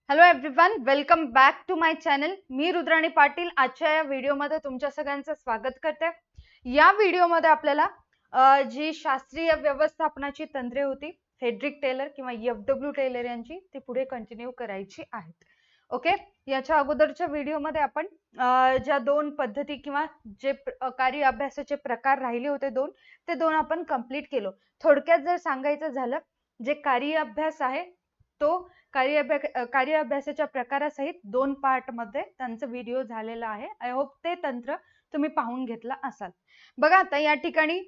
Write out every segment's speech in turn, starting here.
Hello everyone, welcome back to my channel. मी रुद्राणी पाटील आजच्या या व्हिडिओमध्ये तुमच्या सगळ्यांचं स्वागत करते. या व्हिडिओमध्ये आपल्याला जी शास्त्रीय व्यवस्थापनाची तंत्रे होती फ्रेडरिक टेलर किंवा FW टेलर यांची ती पुढे कंटिन्यू करायची आहेत. ओके, याच्या अगोदरच्या व्हिडिओमध्ये आपण ज्या दोन पद्धती किंवा जे कार्य अभ्यासाचे प्रकार राहिले होते ते दोन आपण कंप्लीट केलो. थोडक्यात जर सांगायचं झालं, जे कार्य अभ्यास आहे तो कार्य अभ्यासाच्या प्रकारासहित 2 पार्ट मध्ये त्यांचा व्हिडिओ झालेला आहे. आय होप ते तंत्र तुम्ही पाहून घेतला असाल. बघा आता या ठिकाणी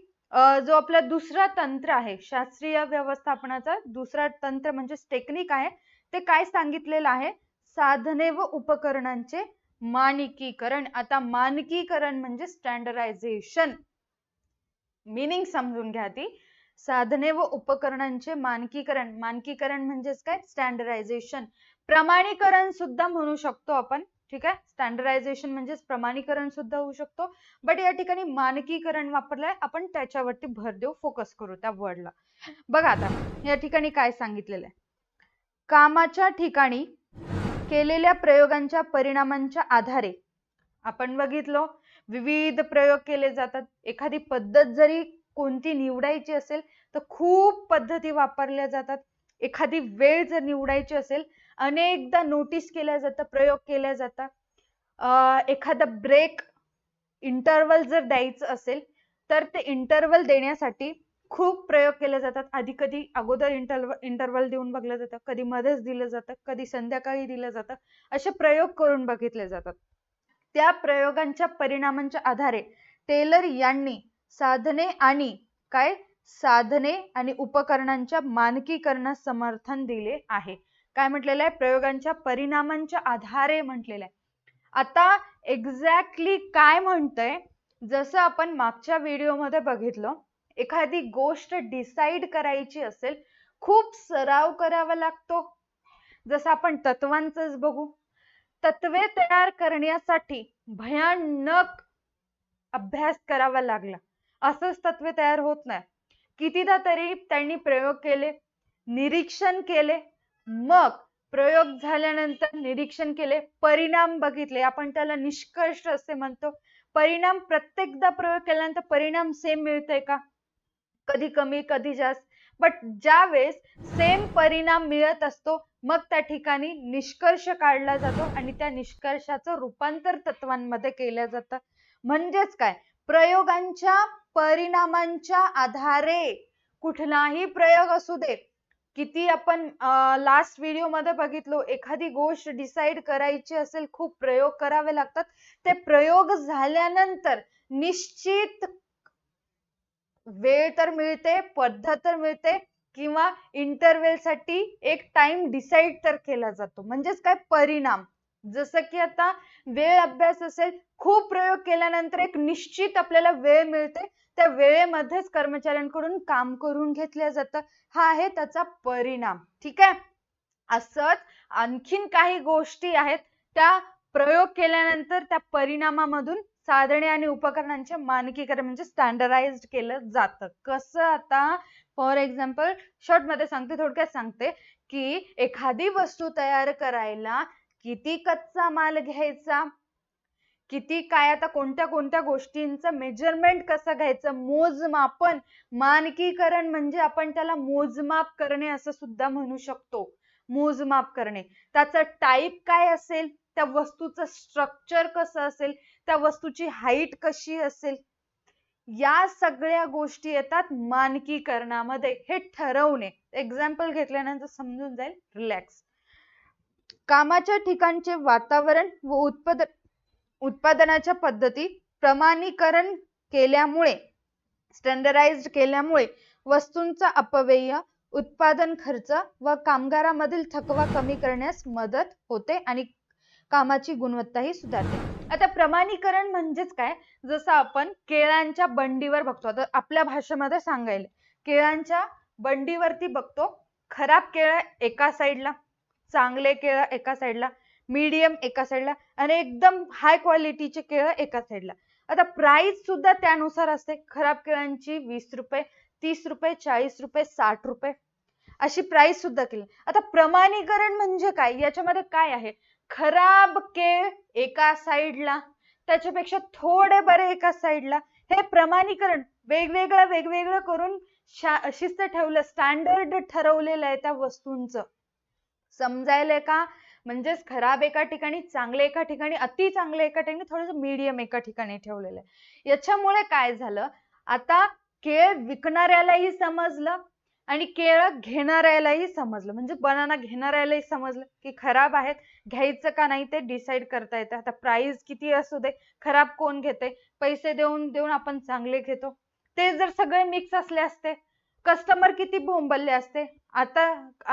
जो आपला दुसरा तंत्र आहे शास्त्रीय व्यवस्थापनाचा दुसरा तंत्र म्हणजे टेक्निक आहे, ते काय सांगितलेलं आहे, साधने व उपकरणांचे मानकीकरण. आता मानकीकरण म्हणजे स्टँडर्डायझेशन. मीनिंग समजून घ्या ती. साधने व उपकरणांचे मानकीकरण. मानकीकरण म्हणजेच काय, स्टँडर्डायझेशन. प्रमाणीकरण सुद्धा म्हणू शकतो आपण. ठीक आहे, स्टँडर्डायझेशन म्हणजे प्रमाणीकरण सुद्धा होऊ शकतो, बट या ठिकाणी मानकीकरण वापरलंय, आपण त्याच्यावरती भर देऊ, फोकस करू त्या वर्डला. बघा आता या ठिकाणी काय सांगितलेलं आहे, कामाच्या ठिकाणी केलेल्या प्रयोगांच्या परिणामांच्या आधारे आपण बघितलं विविध प्रयोग केले जातात. एखादी पद्धत जरी कोणती निवडायची असेल तर खूप पद्धती वापरल्या जातात. एखादी वेळ जर निवडायची असेल अनेकदा नोटीस केल्या जातं, प्रयोग केल्या जातात. एखादा ब्रेक इंटरवल जर द्यायचं असेल तर ते इंटरवल देण्यासाठी खूप प्रयोग केले जातात. आधी कधी अगोदर इंटरवल देऊन बघलं जातं, कधी मध्येच दिलं जातं, कधी संध्याकाळी दिलं जातं. असे प्रयोग करून बघितले जातात. त्या प्रयोगांच्या परिणामांच्या आधारे टेलर यांनी साधने आणि उपकरणांच्या मानकीकरणास समर्थन दिले आहे. काय म्हटलेलं आहे, प्रयोगांच्या परिणामांच्या आधारे म्हटलेलं आहे. आता एक्झॅक्टली काय म्हणतंय, जसं आपण मागच्या व्हिडिओमध्ये बघितलं, एखादी गोष्ट डिसाइड करायची असेल खूप सराव करावा लागतो. जसं आपण तत्वांचंच बघू, तत्वे तयार करण्यासाठी भयानक अभ्यास करावा लागला. असंच तत्वे तयार होत नाही. कितीदा तरी त्यांनी प्रयोग केले, निरीक्षण केले, मग प्रयोग झाल्यानंतर निरीक्षण केले, परिणाम बघितले, आपण त्याला निष्कर्ष असे म्हणतो. परिणाम प्रत्येकदा प्रयोग केल्यानंतर परिणाम सेम मिळतंय का, कधी कमी कधी जास्त, बट ज्या वेळेस सेम परिणाम मिळत असतो मग त्या ठिकाणी निष्कर्ष काढला जातो आणि त्या निष्कर्षाचं रूपांतर तत्वांमध्ये केलं जातं. म्हणजेच काय, प्रयोगांच्या परिणामांच्या आधारे कुठलाही प्रयोग असू दे, किती आपण लास्ट व्हिडिओ मध्ये बघितलो, एखादी गोष्ट डिसाइड करायची असेल खूप प्रयोग करावे लागतात. ते प्रयोग झाल्यानंतर निश्चित वेळ तर मिळते, पद्धत तर मिळते, किंवा इंटरवेल साठी एक टाइम डिसाइड तर केला जातो. म्हणजेच काय, परिणाम. जसं की आता वेळ अभ्यास असेल, खूप प्रयोग केल्यानंतर एक निश्चित आपल्याला वेळ मिळते, त्या वेळेमध्येच कर्मचाऱ्यांकडून काम करून घेतलं जातं. हा आहे त्याचा परिणाम. ठीक आहे, असंच आणखीन काही गोष्टी आहेत, त्या प्रयोग केल्यानंतर त्या परिणामामधून साधने आणि उपकरणांचे मानकीकरण म्हणजे स्टँडर्डाइज्ड केलं जातं. कसं, आता फॉर एक्झाम्पल शॉर्ट मध्ये सांगते, थोडक्यात सांगते की एखादी वस्तू तयार करायला किती कच्चा माल घ्यायचा, किती काय, आता कोणत्या कोणत्या गोष्टींचं मेजरमेंट कसं घ्यायचं, मोजमापन. मानकीकरण म्हणजे आपण त्याला मोजमाप करणे असं सुद्धा म्हणू शकतो. मोजमाप करणे, त्याचं टाईप काय असेल, त्या वस्तूचं स्ट्रक्चर कसं असेल, त्या वस्तूची हाईट कशी असेल, या सगळ्या गोष्टी येतात मानकीकरणामध्ये. हे ठरवणे, एक्झाम्पल घेतल्यानंतर समजून जाईल, रिलॅक्स. कामाच्या ठिकाणचे वातावरण व उत्पादनाच्या पद्धती प्रमाणीकरण केल्यामुळे, स्टँडर्डाइज्ड केल्यामुळे वस्तूंचा अपव्यय, उत्पादन खर्च व कामगारांमधील थकवा कमी करण्यास मदत होते आणि कामाची गुणवत्ताही सुधारते. आता प्रमाणीकरण म्हणजेच काय, जसं आपण केळ्यांच्या बंडीवर बघतो, आता आपल्या भाषेमध्ये सांगायला, केळ्यांच्या बंडीवरती बघतो, खराब केळं एका साईडला, चांगले केळं एका साईडला, मीडियम एका साईडला आणि एकदम हाय क्वालिटीचे केळं एका साईडला. आता प्राइस सुद्धा त्यानुसार असते. खराब केळांची 20 रुपये, 30 रुपये, 40 रुपये, 60 रुपये. अशी प्राइस सुद्धा केली. आता प्रमाणीकरण म्हणजे काय, याच्यामध्ये काय आहे, खराब केळ एका साईडला, त्याच्यापेक्षा थोडे बरे एका साईडला, हे प्रमाणीकरण वेगवेगळं करून शिस्त ठेवलं, स्टँडर्ड ठरवलेलं आहे त्या वस्तूंचं. समजायलंय का? म्हणजेच खराब एका ठिकाणी, चांगले एका ठिकाणी, अति चांगले एका ठिकाणी, थोडंसं मीडियम एका ठिकाणी ठेवलेलं आहे. याच्यामुळे काय झालं, आता केळ विकणाऱ्यालाही समजलं आणि केळ घेणाऱ्यालाही समजलं, म्हणजे बनाना घेणाऱ्यालाही समजलं की खराब आहेत, घ्यायचं का नाही ते डिसाईड करता येतं. आता प्राइस किती असू दे, खराब कोण घेते, पैसे देऊन देऊन आपण चांगले घेतो. ते जर सगळे मिक्स असले असते, कस्टमर किती बोंबलले असते. आता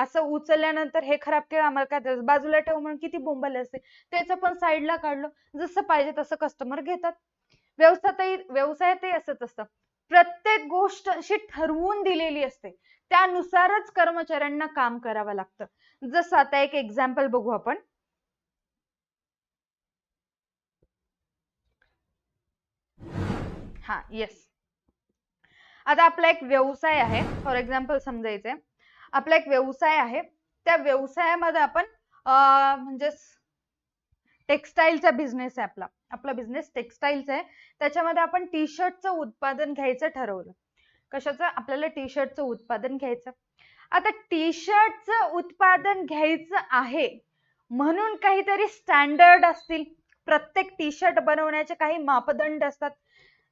असं उचलल्यानंतर हे खराब केळ आम्हाला काय बाजूला ठेव म्हणून किती बोंबलले असते. त्याचं पण साईडला काढलं, जसं पाहिजे तसं कस्टमर घेतात. व्यवसायातही असंच असतं. प्रत्येक गोष्ट अशी ठरवून दिलेली असते, त्यानुसारच कर्मचाऱ्यांना काम करावं लागतं. जसं आता एक एक्झाम्पल बघू आपण. हा, येस. आता आपला एक व्यवसाय आहे, फॉर एक्झाम्पल समजायचंय, आपला एक व्यवसाय आहे, त्या व्यवसायामध्ये आपण म्हणजे टेक्सटाईलचा बिझनेस आहे आपला बिझनेस टेक्सटाईलचा आहे. त्याच्यामध्ये आपण टी शर्टचं उत्पादन घ्यायचं ठरवलं. कशाचं? आपल्याला टी शर्टचं उत्पादन घ्यायचं. आता टी शर्टचं उत्पादन घ्यायचं आहे म्हणून काहीतरी स्टँडर्ड असतील. प्रत्येक टी शर्ट बनवण्याचे काही मापदंड असतात.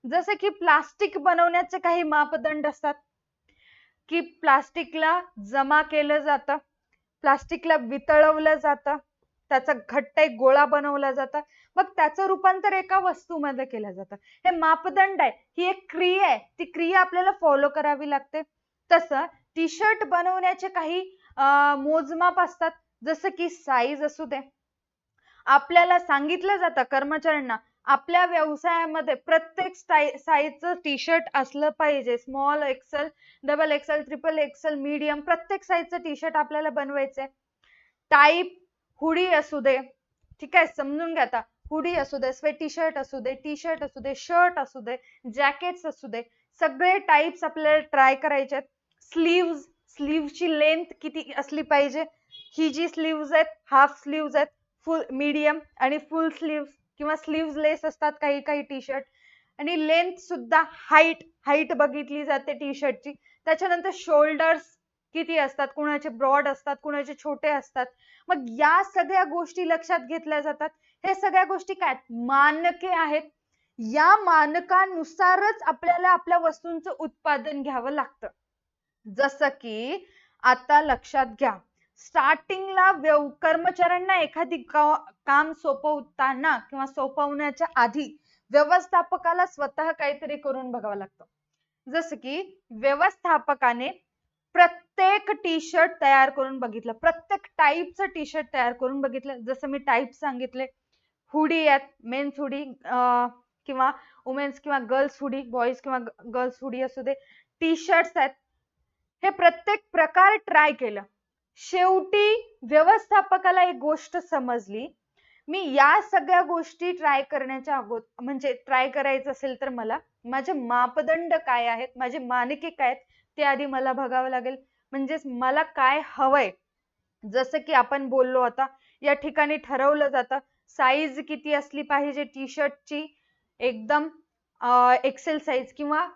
जसे की प्लास्टिक बनवण्याचे काही मापदंड असतात, की प्लास्टिकला जमा केलं जातं, प्लास्टिकला वितळवलं जातं, त्याचा घट्ट एक गोळा बनवला जातं, मग त्याचं रूपांतर एका वस्तूमध्ये केलं जातं. हे मापदंड आहे, ही एक क्रिया आहे, ती क्रिया आपल्याला फॉलो करावी लागते. तसं टी शर्ट बनवण्याचे काही मोजमाप असतात, जसं की साईज असू दे. आपल्याला सांगितलं जातं कर्मचाऱ्यांना, आपल्या व्यवसायामध्ये प्रत्येक साईजचं टी शर्ट असलं पाहिजे. Small XL, double XL, triple XL, medium, प्रत्येक साईजचं टी शर्ट आपल्याला बनवायचंय. टाईप हुडी असू दे, ठीक आहे, समजून घ्या आता. हुडी असू दे, स्वेटी शर्ट असू दे, टी शर्ट असू दे, शर्ट असू दे, जॅकेट्स असू दे, सगळे टाइप्स आपल्याला ट्राय करायचे. स्लीव्हची लेंथ किती असली पाहिजे, ही जी स्लीव्ज आहेत, हाफ स्लीव्ज आहेत, फुल, मीडियम आणि फुल स्लीव्ज किंवा स्लीव्हलेस असतात काही काही टी शर्ट. आणि लेंथ सुद्धा हाईट बघितली जाते टी शर्टची. त्याच्यानंतर शोल्डर्स किती असतात, कुणाचे ब्रॉड असतात, कुणाचे छोटे असतात. मग या सगळ्या गोष्टी लक्षात घेतल्या जातात. हे सगळ्या गोष्टी काय, मानके आहेत. या मानकानुसारच आपल्याला आपल्या वस्तूंचं उत्पादन घ्यावं लागतं. जसं की आता लक्षात घ्या, स्टार्टिंगला कर्मचाऱ्यांना एखादी काम सोपवताना किंवा सोपवण्याच्या आधी व्यवस्थापकाला स्वतः काहीतरी करून बघावं लागतं. जसं की व्यवस्थापकाने प्रत्येक टी शर्ट तयार करून बघितलं, प्रत्येक टाईपचं टी शर्ट तयार करून बघितलं. जसं मी टाईप सांगितले, हुडी आहेत, मेन्स हुडी किंवा वुमेन्स किंवा गर्ल्स हुडी, बॉईज किंवा गर्ल्स हुडी असू दे, टी शर्ट्स आहेत, हे प्रत्येक प्रकार ट्राय केलं. शेवटी व्यवस्थापकाला एक गोष्ट समजली, मी या सगळ्या गोष्टी ट्राय करण्याच्या अगोदर, म्हणजे ट्राय करायचं असेल तर मला माझे मापदंड काय आहेत, माझे मानके काय आहेत, ते आधी मला बघावं लागेल. म्हणजेच मला काय हवंय. जसं की आपण बोललो, आता या ठिकाणी ठरवलं जातं साईज किती असली पाहिजे टी शर्टची, एकदम एक्सेल साईज किंवा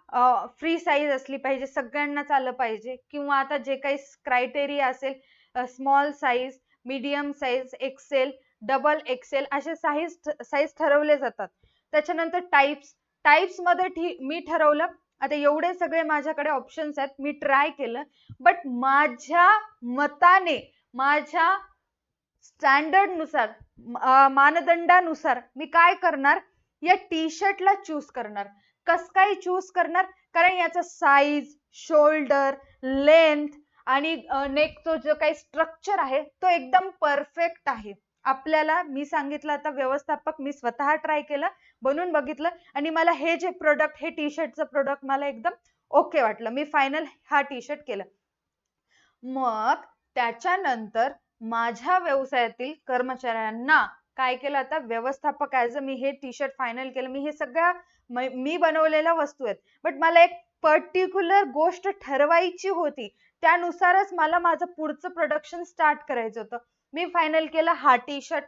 फ्री साईज असली पाहिजे, सगळ्यांनाच आलं पाहिजे. किंवा आता जे काही क्रायटेरिया असेल, small size, medium size, XL, double XL, असे साईज ठरवले जातात. त्याच्यानंतर टाइप्स मध्ये मी ठरवलं. आता एवढे सगळे माझ्याकडे ऑप्शन्स आहेत, मी ट्राय केलं, बट माझ्या मताने, माझ्या स्टँडर्ड नुसार, मानदंडानुसार मी काय करणार, या टी शर्टला चूज करणार. कस काय चूज करणार, कारण याचा साईज, शोल्डर, लेंथ आणि नेकचा जो काही स्ट्रक्चर आहे तो एकदम परफेक्ट आहे. आपल्याला मी सांगितलं, आता व्यवस्थापक, मी स्वतः ट्राय केलं, बनवून बघितलं आणि मला हे जे प्रोडक्ट, हे टी शर्टचं प्रोडक्ट मला एकदम ओके वाटलं. मी फायनल हा टी शर्ट केलं. मग त्याच्यानंतर माझ्या व्यवसायातील कर्मचाऱ्यांना काय केलं, आता व्यवस्थापक ऍज मी हे टी शर्ट फायनल केलं. मी हे सगळ्या मी बनवलेल्या वस्तू आहेत, बट मला एक पर्टिक्युलर गोष्ट ठरवायची होती. त्यानुसारच मला माझं पुढचं प्रोडक्शन स्टार्ट करायचं होतं. मी फायनल केलं हा टी शर्ट.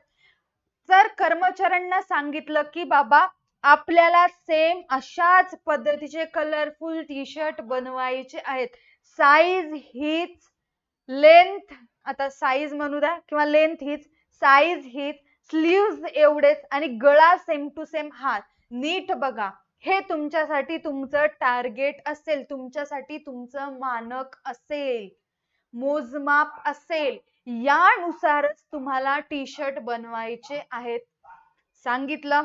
तर कर्मचाऱ्यांना सांगितलं की बाबा आपल्याला सेम अशाच पद्धतीचे कलरफुल टी शर्ट बनवायचे आहेत. साईज हीच, लेंथ आता साईज म्हणू द्या किंवा लेंथ हीच, साईज हीच, स्लीव्ज एवढेच आणि गळा सेम टू सेम हात. नीट बघा, हे तुमच्यासाठी तुमचं टार्गेट असेल, तुमच्यासाठी तुमचं मानक असेल, मोजमाप असेल. यानुसारच तुम्हाला टी शर्ट बनवायचे आहेत. सांगितलं.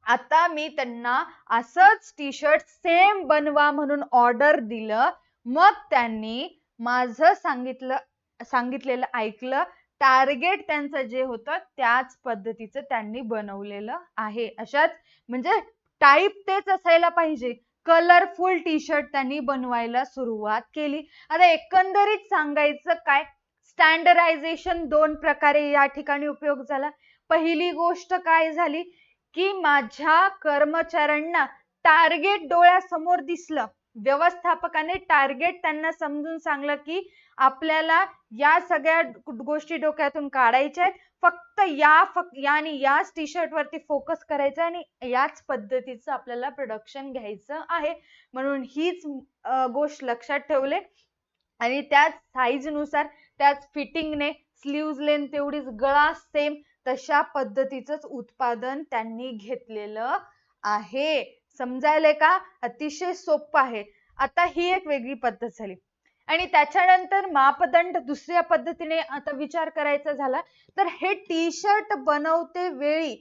आता मी त्यांना असंच टी शर्ट सेम बनवा म्हणून ऑर्डर दिलं. मग त्यांनी माझं सांगितलेलं ऐकलं. टार्गेट त्यांचं जे होतं त्याच पद्धतीचं त्यांनी बनवलेलं आहे. अशाच म्हणजे टाईप तेच असायला पाहिजे. कलरफुल टी शर्ट त्यांनी बनवायला सुरुवात केली. आता एकंदरीत सांगायचं काय, स्टँडर्डायझेशन 2 प्रकारे या ठिकाणी उपयोग झाला. पहिली गोष्ट काय झाली की माझ्या कर्मचाऱ्यांना टार्गेट डोळ्यासमोर दिसलं. व्यवस्थापकाने टार्गेट त्यांना समजून सांगलं की आपल्याला या सगळ्या गोष्टी डोक्यातून काढायच्या आहेत. फक्त याच टी शर्ट वरती फोकस करायचं आणि याच पद्धतीचं आपल्याला प्रोडक्शन घ्यायचं आहे. म्हणून हीच गोष्ट लक्षात ठेवले आणि त्याच साईज नुसार, त्याच फिटिंगने, स्लीव्ज लेंथ तेवढीच, गळा सेम, तशा पद्धतीचंच उत्पादन त्यांनी घेतलेलं आहे. समजायलंय का? अतिशय सोपं आहे. आता ही एक वेगळी पद्धत झाली. आणि त्याच्यानंतर मापदंड दुसऱ्या पद्धतीने आता विचार करायचा झाला तर हे टी शर्ट बनवते वेळी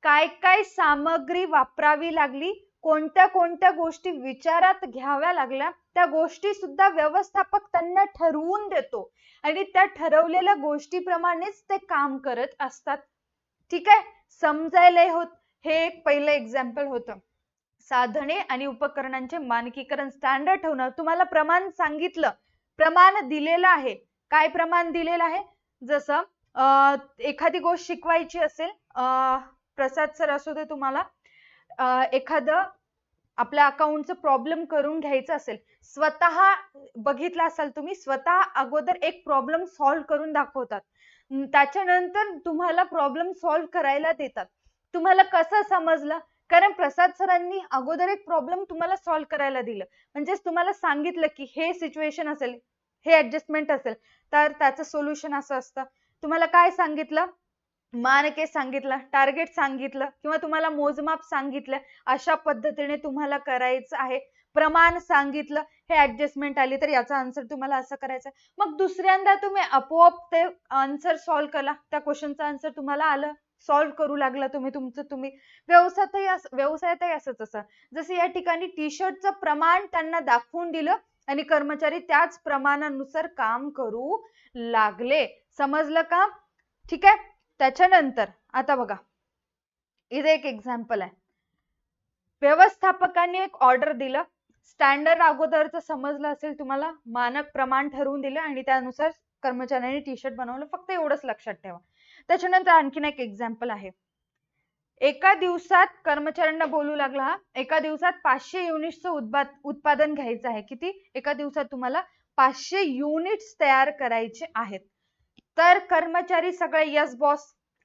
काय काय सामग्री वापरावी लागली, कोणत्या कोणत्या गोष्टी विचारात घ्याव्या लागल्या, त्या गोष्टी सुद्धा व्यवस्थापक त्यांना ठरवून देतो आणि त्या ठरवलेल्या गोष्टीप्रमाणेच ते काम करत असतात. ठीक आहे, समजायला होत. हे एक पहिलं एक्झाम्पल होतं. साधने आणि उपकरणांचे मानकीकरण, स्टँडर्ड ठेवणं. तुम्हाला प्रमाण सांगितलं, प्रमाण दिलेलं आहे. काय प्रमाण दिलेलं आहे? जसं एखादी गोष्ट शिकवायची असेल, प्रसाद सर असू दे, तुम्हाला एखादं आपल्या अकाउंटचं प्रॉब्लेम करून घ्यायचं असेल, स्वतः बघितलं असाल तुम्ही, स्वतः अगोदर एक प्रॉब्लेम सॉल्व्ह करून दाखवतात. त्याच्यानंतर तुम्हाला प्रॉब्लेम सॉल्व्ह करायला देतात. तुम्हाला कसं समजलं? कारण प्रसाद सरांनी अगोदर एक प्रॉब्लेम तुम्हाला सॉल्व्ह करायला दिलं, म्हणजेच तुम्हाला सांगितलं की हे सिच्युएशन असेल, हे ऍडजस्टमेंट असेल तर त्याचं सोल्युशन असं असतं. तुम्हाला काय सांगितलं? मानके सांगितलं, टार्गेट सांगितलं किंवा तुम्हाला मोजमाप सांगितलं. अशा पद्धतीने तुम्हाला करायचं आहे. प्रमाण सांगितलं, हे ऍडजस्टमेंट आली तर याचा आन्सर तुम्हाला असं करायचं. मग दुसऱ्यांदा तुम्ही आपोआप ते आन्सर सॉल्व्ह केला, त्या क्वेश्चनचा आन्सर तुम्हाला आलं, सॉल्व्ह करू लागला तुम्ही. व्यवसायातही असंच असतं. जसं या ठिकाणी टी शर्टचं प्रमाण त्यांना दाखवून दिलं आणि कर्मचारी त्याच प्रमाणानुसार काम करू लागले. समजलं का? ठीक आहे. त्याच्यानंतर आता बघा, इथे एक एक्झाम्पल आहे. व्यवस्थापकाने एक ऑर्डर दिलं, स्टँडर्ड अगोदरचं समजलं असेल तुम्हाला, मानक प्रमाण ठरवून दिलं आणि त्यानुसार कर्मचाऱ्यांनी टी शर्ट बनवलं. फक्त एवढंच लक्षात ठेवा. त्याच्यानंतर आणखीन एक एक्झाम्पल आहे. एका दिवसात कर्मचाऱ्यांना बोलू लागला, एका दिवसात 500 युनिट्सचं उत्पादन घ्यायचं आहे. किती? एका दिवसात तुम्हाला 500 युनिट्स तयार करायचे आहेत. तर कर्मचारी सगळे यस बॉस,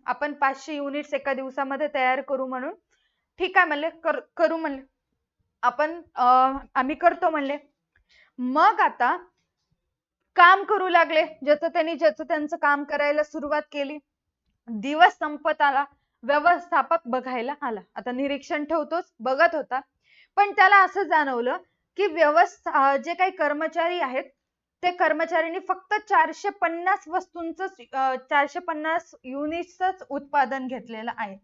आपण 500 युनिट्स एका दिवसामध्ये तयार करू म्हणून. ठीक आहे म्हणले, करू म्हणले, आम्ही करतो म्हणले. मग आता काम करू लागले, ज्याचं त्यांचं काम करायला सुरुवात केली. दिवस संपत आला, व्यवस्थापक बघायला आला. आता निरीक्षण ठेवतोच, बघत होता, पण त्याला असं जाणवलं की जे काही कर्मचारी आहेत ते कर्मचाऱ्यांनी फक्त 450 वस्तूंचं 450 युनिट्सच उत्पादन घेतलेलं आहे.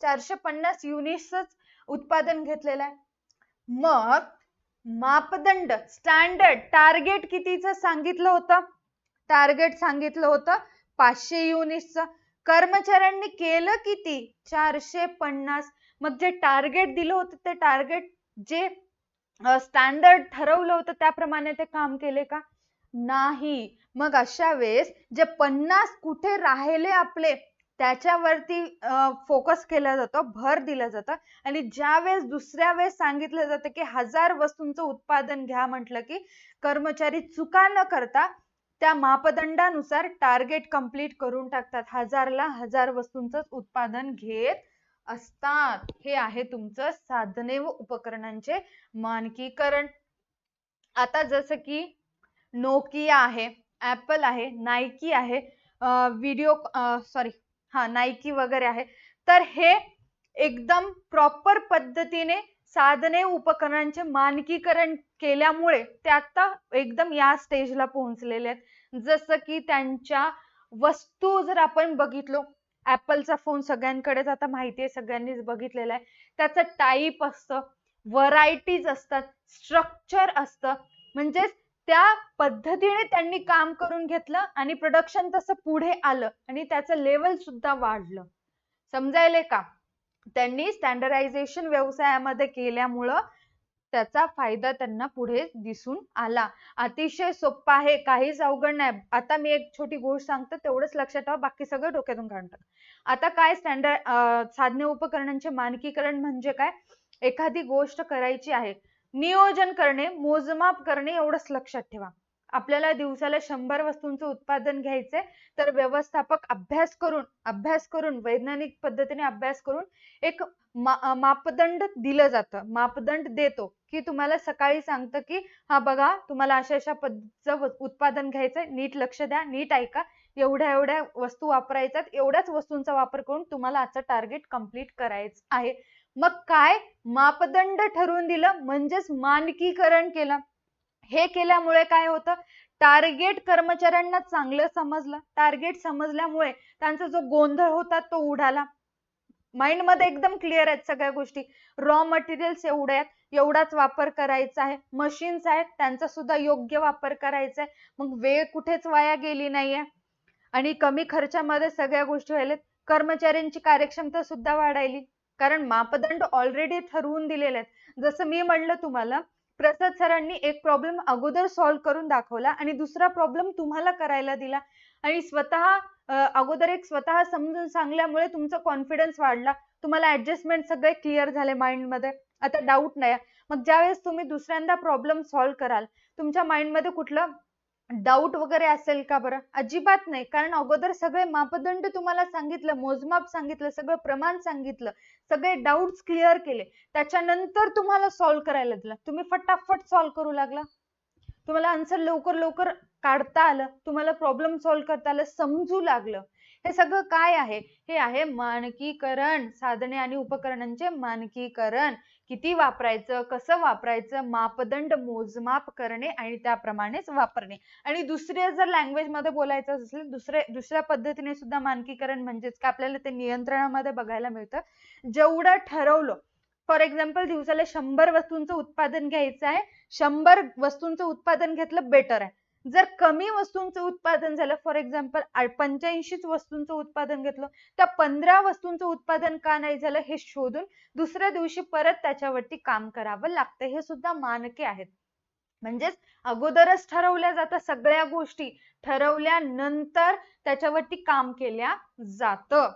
450 युनिट्सच उत्पादन घेतलेलं आहे. मग मापदंड, स्टँडर्ड, टार्गेट कितीचं सांगितलं होतं? टार्गेट सांगितलं होतं 500 युनिट्सचं. कर्मचाऱ्यांनी केलं किती? 450. मग जे टार्गेट दिलं होतं ते टार्गेट, जे स्टँडर्ड ठरवलं होतं त्याप्रमाणे ते काम केले का? नाही. मग अशा वेळेस जे 50 कुठे राहिले आपले, त्याच्यावरती फोकस केला जातो, भर दिलं जातं. आणि ज्या वेळेस दुसऱ्या वेळेस सांगितलं जातं की 1000 वस्तूंचं उत्पादन घ्या म्हटलं की कर्मचारी चुका न करता त्या मापदंडानुसार टार्गेट कंप्लीट करून टाकतात. 1000ला 1000 वस्तूंचं उत्पादन घेत असतात. हे आहे तुमचं साधने व उपकरणांचे मानकीकरण. आता जसं की नोकिया आहे, ऍपल आहे, नाईकी आहे, नाईकी वगैरे आहे. तर हे एकदम प्रॉपर पद्धतीने साधने उपकरणांचे मानकीकरण केल्यामुळे ते आता एकदम या स्टेजला पोहोचलेले आहेत. जसं की त्यांच्या वस्तू जर आपण बघितलो, ऍपलचा फोन सगळ्यांकडेच आता माहिती आहे, सगळ्यांनीच बघितलेला आहे. त्याचं टाईप असतं, व्हरायटीज असतात, स्ट्रक्चर असतं. म्हणजे त्या पद्धतीने त्यांनी काम करून घेतलं आणि प्रोडक्शन तसं पुढे आलं आणि त्याचं लेवल सुद्धा वाढलं. समजायले का? त्यांनी स्टँडर्डायझेशन व्यवसायामध्ये केल्यामुळं त्याचा फायदा त्यांना पुढे दिसून आला. अतिशय सोपं आहे, काहीच अवघड नाही. आता मी एक छोटी गोष्ट सांगते, तेवढंच लक्षात ठेवा, बाकी सगळं डोक्यातून काढून टाका. आता काय साधने उपकरणांचे मानकीकरण म्हणजे काय? एखादी गोष्ट करायची आहे, नियोजन करणे, मोजमाप करणे, एवढंच लक्षात ठेवा. आपल्याला दिवसाला 100 वस्तूंचं उत्पादन घ्यायचंय, तर व्यवस्थापक अभ्यास करून वैज्ञानिक पद्धतीने अभ्यास करून एक मापदंड दिलं जातं, मापदंड देतो की तुम्हाला सकाळी सांगतं की हा बघा, तुम्हाला अशा पद्धतीचं उत्पादन घ्यायचंय, नीट लक्ष द्या, नीट ऐका, एवढ्या एवढ्या वस्तू वापरायच्यात, एवढ्याच वस्तूंचा वापर करून तुम्हाला आजचं टार्गेट कंप्लीट करायचं आहे. मग काय? मापदंड ठरवून दिलं, म्हणजेच मानकीकरण केलं. हे केल्यामुळे काय होतं? टार्गेट कर्मचाऱ्यांना चांगलं समजलं. टार्गेट समजल्यामुळे त्यांचा जो गोंधळ होता तो उडाला. माइंड मध्ये एकदम क्लिअर आहेत सगळ्या गोष्टी. रॉ मटेरियल्स एवढे आहेत, एवढाच वापर करायचा आहे. मशीन्स आहेत, त्यांचा सुद्धा योग्य वापर करायचा आहे. मग वेळ कुठेच वाया गेली नाहीये आणि कमी खर्चामध्ये सगळ्या गोष्टी व्हायला. कर्मचाऱ्यांची कार्यक्षमता सुद्धा वाढायली, कारण मापदंड ऑलरेडी ठरवून दिलेले आहेत. जसं मी म्हणलं तुम्हाला, प्रसाद सरांनी एक प्रॉब्लेम अगोदर सॉल्व्ह करून दाखवला आणि दुसरा प्रॉब्लेम तुम्हाला करायला दिला आणि अगोदर स्वतः समजून सांगल्यामुळे तुमचा कॉन्फिडन्स वाढला, तुम्हाला ऍडजस्टमेंट सगळे क्लिअर झाले माइंड मध्ये, आता डाऊट नाही. मग ज्यावेळेस तुम्ही दुसऱ्यांदा प्रॉब्लेम सॉल्व्ह कराल, तुमच्या माइंड मध्ये कुठलं डाऊट वगैरे असेल का? बरं, अजिबात नाही. कारण अगोदर सगळे मापदंड तुम्हाला सांगितलं, मोजमाप सांगितलं, सगळं प्रमाण सांगितलं, सगळे डाऊट्स क्लिअर केले, त्याच्यानंतर तुम्हाला सॉल्व्ह करायला दिलं. तुम्ही फटाफट सॉल्व्ह करू लागला, तुम्हाला आन्सर लवकर लवकर काढता आलं, तुम्हाला प्रॉब्लेम सॉल्व्ह करता आलं, समजू लागलं. हे सगळं काय आहे? हे आहे मानकीकरण, साधने आणि उपकरणांचे मानकीकरण. किती वापरायचं, कसं वापरायचं, मापदंड मोजमाप करणे आणि त्याप्रमाणेच वापरणे. आणि दुसऱ्या जर लँग्वेज मध्ये बोलायचं असेल, दुसऱ्या पद्धतीने सुद्धा मानकीकरण म्हणजेच का आपल्याला ते नियंत्रणामध्ये बघायला मिळतं. जेवढं ठरवलं, फॉर एक्झाम्पल दिवसाला 100 वस्तूंचं उत्पादन घ्यायचं आहे, 100 वस्तूंचं उत्पादन घेतलं बेटर आहे. जर कमी वस्तूंचं उत्पादन झालं, फॉर एक्झाम्पल 85 वस्तूंचं उत्पादन घेतलं, त्या 15 वस्तूंचं उत्पादन का नाही झालं हे शोधून दुसऱ्या दिवशी परत त्याच्यावरती काम करावं लागतं. हे सुद्धा मानके आहेत. म्हणजेच अगोदरच ठरवल्या जातात सगळ्या गोष्टी, ठरवल्यानंतर त्याच्यावरती काम केल्या जातं.